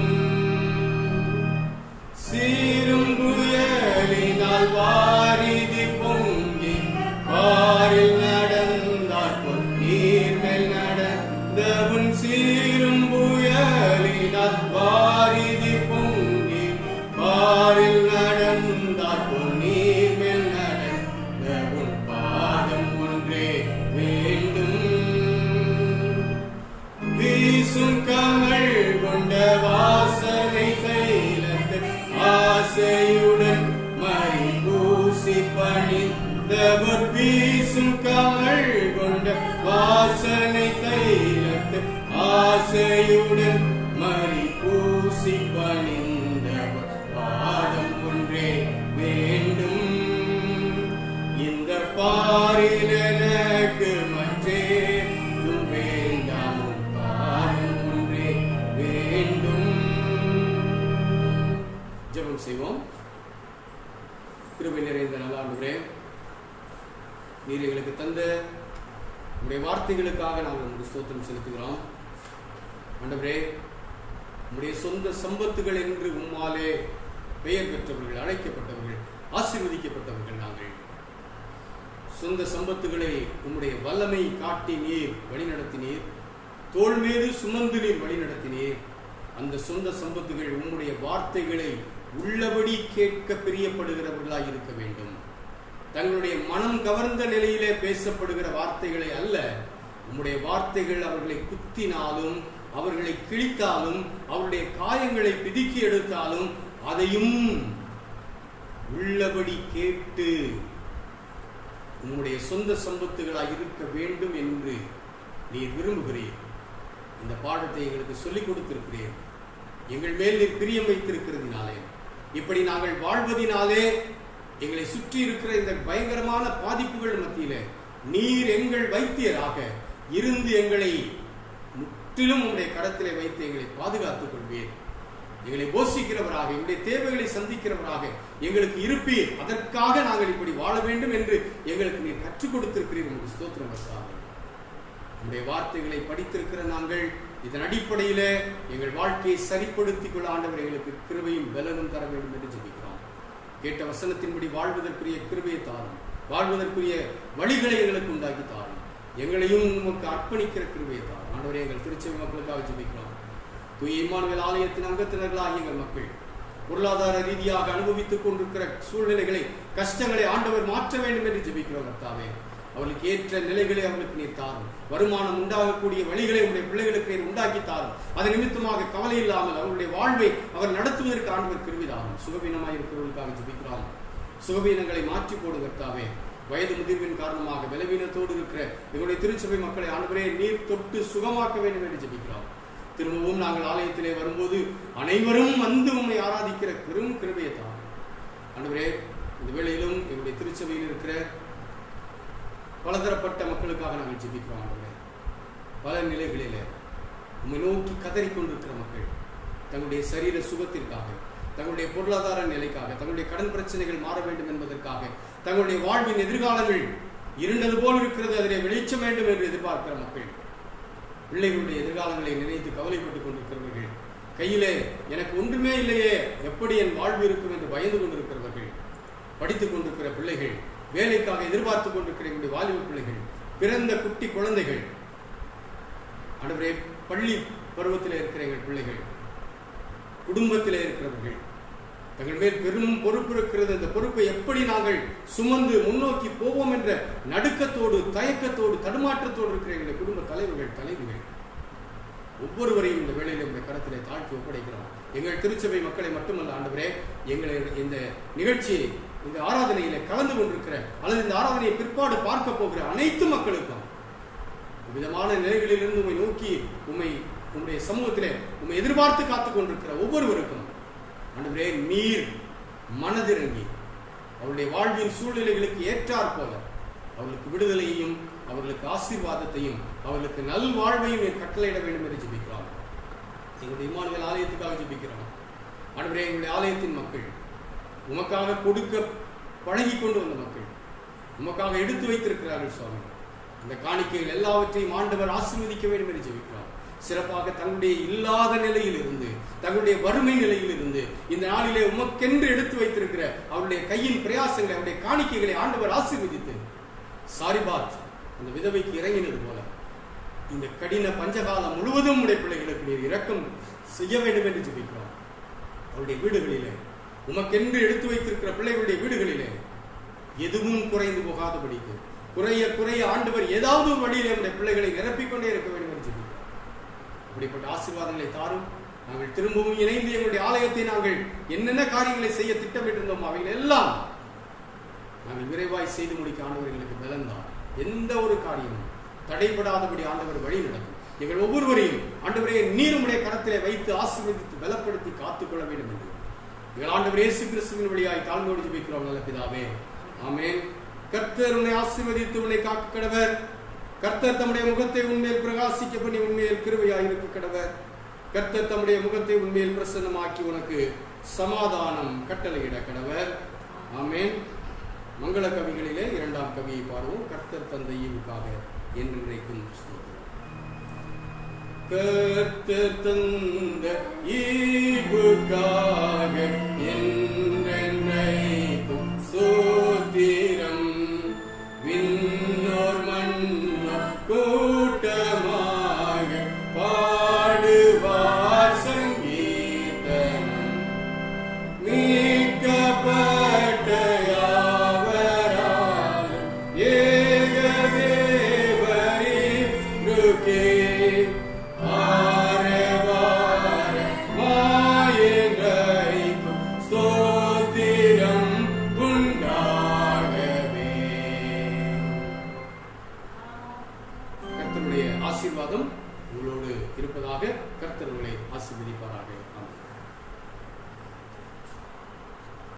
சீரும் புயலினால் வாரிதி பொங்கி பாரில் நடந்தார் போல் நீர்மேல் நடந்தவன். சீரும் புயலினால் வாரிதி பொங்கி பாரில் நடந்தார் போல் நீர்மேல் நடந்தவன். பாதம் ஒன்றே வேண்டும், வீசும் கமல் கொண்ட வாசனை தைலத்தை ஆசையுடன் மறி பூசி பணிந்தவர். வீசும் கமல் கொண்ட வாசனை தைலத்தை ஆசையுடன் மறி பூசி பணிந்தவர். பாதம் ஒன்றே வேண்டும், இந்த பாரில் எனக்கு மற்றேதும் வேண்டாம். பாதம் ஒன்றே வேண்டும். ஜெபம் செய்வோம். நிறைந்த நல்ல ஆண்டவரே, நீர் எங்களுக்கு தந்த உங்களுடைய வார்த்தைகளுக்காக நாங்கள் உங்களுக்கு ஸ்தோத்திரம் செலுத்துகிறோம். ஆண்டவரே, உங்களுடைய சொந்த சம்பத்துகள் என்று உம்மாலே பெயர் பெற்றவர்கள், அழைக்கப்பட்டவர்கள், ஆசீர்வதிக்கப்பட்டவர்கள் நாங்கள். சொந்த சம்பத்துகளை உம்முடைய வல்லமை காட்டி நீர் வழிநடத்தினீர், தோள் மீது சுமந்து நீர் வழிநடத்தினீர். அந்த சொந்த சம்பத்துகள் உம்முடைய வார்த்தைகளை உள்ளபடி கேட்க பிரியப்படுகிறவர்களாய் இருக்க வேண்டும். தங்களுடைய மனம் கவர்ந்த நிலையிலே பேசப்படுகிற வார்த்தைகளை அல்ல, உம்முடைய வார்த்தைகள் அவர்களை குத்தினாலும், அவர்களை கிழித்தாலும், அவருடைய காயங்களை பிதுக்கி எடுத்தாலும் அதையும் உள்ளபடி கேட்டு உம்முடைய சொந்த சம்பத்துகளாய் இருக்க வேண்டும் என்று நீர் விரும்புகிறீர். இந்த பாடத்தை எங்களுக்கு சொல்லிக் கொடுத்திருக்கிறீர். எங்கள் மேல் நீர் பிரியம் வைத்திருக்கிறதுனாலே, இப்படி நாங்கள் வாழ்வதினாலே எங்களை சுற்றி இருக்கிற இந்த பயங்கரமான பாதிப்புகள் மத்தியிலே நீர் எங்கள் வைத்தியராக இருந்து எங்களை முற்றிலும் உங்களுடைய கரத்திலே வைத்து எங்களை பாதுகாத்துக் கொள்வீர். எங்களை போஷிக்கிறவராக, எங்களுடைய தேவைகளை சந்திக்கிறவராக எங்களுக்கு இருப்பீர். அதற்காக நாங்கள் இப்படி வாழ வேண்டும் என்று எங்களுக்கு நீர் கற்றுக் கொடுத்திருக்கிறீர். உங்களுக்கு ஸ்தோத்திரம். நம்முடைய வார்த்தைகளை படித்திருக்கிற நாங்கள் இதன் அடிப்படையில எங்கள் வாழ்க்கையை சரிப்படுத்திக் கொள்ள ஆண்டவர் எங்களுக்கு கிருபையும் பலனும் தர வேண்டும் என்று ஜெபிக்கிறோம். கேட்ட வசனத்தின்படி வாழ்வதற்குரிய கிருபையை தாரும், வாழ்வதற்குரிய வழிகளை எங்களுக்கு உண்டாக்கி தாரும். எங்களையும் உமக்கு அர்ப்பணிக்கிற கிருபையை தாரும். ஆண்டவரே, எங்கள் திருச்சபை மக்களுக்காக ஜெபிக்கிறோம். தூய இம்மானுவேல் ஆலயத்தின் அங்கத்தினர்களாகிய எங்கள் மக்கள் பொருளாதார ரீதியாக அனுபவித்துக் கொண்டிருக்கிற சூழ்நிலைகளை, கஷ்டங்களை ஆண்டவர் மாற்ற வேண்டும் என்று ஜெபிக்கிறோம். கர்த்தாவே, அவர்களுக்கு ஏற்ற நிலைகளை அவர்களுக்கு நீர் தாரும். வருமானம் உண்டாகக்கூடிய வழிகளை உங்களுடைய பிள்ளைகளுக்கு நீர் உண்டாக்கி தாரும். அது நிமித்தமாக கவலை இல்லாமல் அவருடைய வாழ்வை அவர் நடத்துவதற்கு ஆண்டவர் கிருபை தாரும். சுகவீனமாக இருக்கிறவர்களுக்காக ஜெபிக்கிறோம். சுகவீனங்களை மாற்றி போடும் கர்த்தாவே. வயது முதிர்வின் காரணமாக பலவீனத்தோடு இருக்கிற எங்களுடைய திருச்சபை மக்களை ஆண்டவரே நீர் தொட்டு சுகமாக்க வேண்டும் என்று ஜெபிக்கிறோம். திரும்பவும் நாங்கள் ஆலயத்திலே வரும்போது அனைவரும் வந்து உம்மை ஆராதிக்கிற பெரும் கிருபையை தாரும். ஆண்டவரே, இந்த வேளையிலும் எங்களுடைய திருச்சபையில் இருக்கிற பலதரப்பட்ட மக்களுக்காக நாங்கள் ஜெபிக்கிறோம். ஆண்டவரே, பல நிலைகளிலே உம்மை நோக்கி கதறிக்கொண்டிருக்கிற மக்கள் தங்களுடைய சரீர சுகத்திற்காக, தங்களுடைய பொருளாதார நிலைக்காக, தங்களுடைய கடன் பிரச்சனைகள் மாற வேண்டும் என்பதற்காக, தங்களுடைய வாழ்வின் எதிர்காலங்கள் இருண்டது போல் இருக்கிறது, அதிலே வெளிச்சம் வேண்டும் என்று எதிர்பார்க்கிற மக்கள், பிள்ளைகளுடைய எதிர்காலங்களை நினைத்து கவலைப்பட்டுக் கொண்டிருக்கிறவர்கள், கையிலே எனக்கு ஒன்றுமே இல்லையே, எப்படி என் வாழ்வு இருக்கும் என்று பயந்து கொண்டிருக்கிறவர்கள், படித்துக் கொண்டிருக்கிற பிள்ளைகள், வேலைக்காக எதிர்பார்த்துக் கொண்டிருக்கிற எங்களுடைய வாலிப பிள்ளைகள், பிறந்த குட்டி குழந்தைகள், ஆண்டவரே பள்ளி பருவத்தில் இருக்கிற எங்கள் பிள்ளைகள், குடும்பத்தில் இருக்கிறவர்கள், தங்கள் மேல் பெரும் பொறுப்பு இருக்கிறது. அந்த பொறுப்பை எப்படி நாங்கள் சுமந்து முன்னோக்கி போவோம் என்ற நடுக்கத்தோடு, தயக்கத்தோடு, தடுமாற்றத்தோடு இருக்கிற எங்களுடைய குடும்ப தலைவர்கள், தலைவிகள் ஒவ்வொருவரையும் இந்த வேளையில் இந்த கரத்திலே தாழ்த்தி ஒப்படைக்கிறோம். எங்கள் திருச்சபை மக்களை மட்டுமல்ல ஆண்டவரே, எங்களை இந்த நிகழ்ச்சியை, இந்த ஆராதனையில கலந்து கொண்டிருக்கிற அல்லது இந்த ஆராதனையை பிற்பாடு பார்க்க போகிற அனைத்து மக்களுக்கும் விதமான நிலைகளிலிருந்து உம்மை நோக்கி உம்முடைய சமூகத்திலே உம்மை எதிர்பார்த்து காத்துக் கொண்டிருக்கிற ஒவ்வொருவருக்கும் ஆண்டவரே நீர் மனதிறங்கி அவருடைய வாழ்வின் சூழ்நிலைகளுக்கு ஏற்றாற் போல அவர்களுக்கு விடுதலையையும், அவர்களுக்கு ஆசீர்வாதத்தையும், அவர்களுக்கு நல் வாழ்வையும் கட்டளையிட வேண்டும் என்று ஜெபிக்கிறோம். எங்களுடைய இம்மானுவேல் ஆலயத்துக்காக ஜெபிக்கிறோம். ஆண்டவரே, எங்களுடைய ஆலயத்தின் மக்கள் உமக்காக கொடுக்க பழகி கொண்டு வந்த மக்கள் உமக்காக எடுத்து வைத்திருக்கிறார்கள் சுவாமி. இந்த காணிக்கைகள் எல்லாவற்றையும் ஆண்டவர் ஆசீர்வதிக்க வேண்டும் என்று ஜெபிக்கிறோம். சிறப்பாக தங்களுடைய இல்லாத நிலையில் இருந்து, தங்களுடைய வறுமை நிலையில் இருந்து இந்த நாளிலே உமக்கென்று எடுத்து வைத்திருக்கிற அவருடைய கையின் பிரயாசங்களை, அவருடைய காணிக்கைகளை ஆண்டவர் ஆசீர்வதித்து சாரிபாத் அந்த விதவைக்கு இறங்கினது போல இந்த கடின பஞ்சகாலம் முழுவதும் உடைய பிள்ளைகளுக்கு நீர் இரக்கம் செய்ய வேண்டும் என்று ஜெபிக்கிறோம். அவருடைய வீடுகளிலே உமக்கென்று எடுத்து வைத்திருக்கிற பிள்ளைகளுடைய வீடுகளிலே எதுவும் குறைந்து போகாதபடிக்கு குறைய குறைய ஆண்டவர் ஏதாவது ஒரு வழியிலே உடைய பிள்ளைகளை நிரப்பிக்கொண்டே இருக்க வேண்டும் என்று ஜெபிக்கிறோம். அப்படிப்பட்ட ஆசீர்வாதங்களை தாரும். நாங்கள் திரும்பவும் இணைந்து எங்களுடைய ஆலயத்தை நாங்கள் என்னென்ன காரியங்களை செய்ய திட்டமிட்டிருந்தோம் அவைகள் எல்லாம் நாங்கள் விரைவாய் செய்து முடிக்க ஆண்டவர் எங்களுக்கு பலன்தான். எந்த ஒரு காரியமும் தடைபடாதபடி ஆண்டவர் வழி நடக்கும். எங்கள் ஒவ்வொருவரையும் ஆண்டவரே நீர் உம்முடைய கரத்திலே வைத்து ஆசீர்வதித்து பலப்படுத்தி காத்துக்கொள்ள வேண்டும் என்று எங்கள் ஆண்டவர் இயேசு கிறிஸ்துவின் வழியாய் தாழ்மையோடு ஜெபிக்கிறோம் நல்ல பிதாவே, ஆமென். கர்த்தர் உன்னை ஆசீர்வதித்து உன்னை காக்க கடவர். கர்த்தர் தம்முடைய முகத்தை உன்மேல் பிரகாசிக்க பண்ணி உன்மேல் கிருபையாய் இருக்க கடவர். கர்த்தர் தம்முடைய முகத்தை உன்மேல் பிரசன்னமாக்கி உனக்கு சமாதானம் கட்டளையிட கடவர். ஆமென். மங்கள கவிகளிலே இரண்டாம் கவியை பாடுவோம். கர்த்தர் தந்த ஈவுக்காக என்றென்றைக்கும் ஸ்தோத்திரம். கர்த்தர் தந்த ஈவுக்காக என்றென்றைக்கும் ஸ்தோத்திரம். விண்ணோர் மன்னோர் கூட்டமாக பாடுவார் சங்கீதனம். மீட்கப்பட்ட யாவரால் ஏக தேவரீருக்கே ஆரவார மாயென்றைக்கும் ஸ்தோத்திரம் உண்டாகவே. கர்த்தருடைய ஆசீர்வாதம் உங்களோடு இருப்பதாக. கர்த்தர் உங்களை ஆசீர்வதிப்பாராக.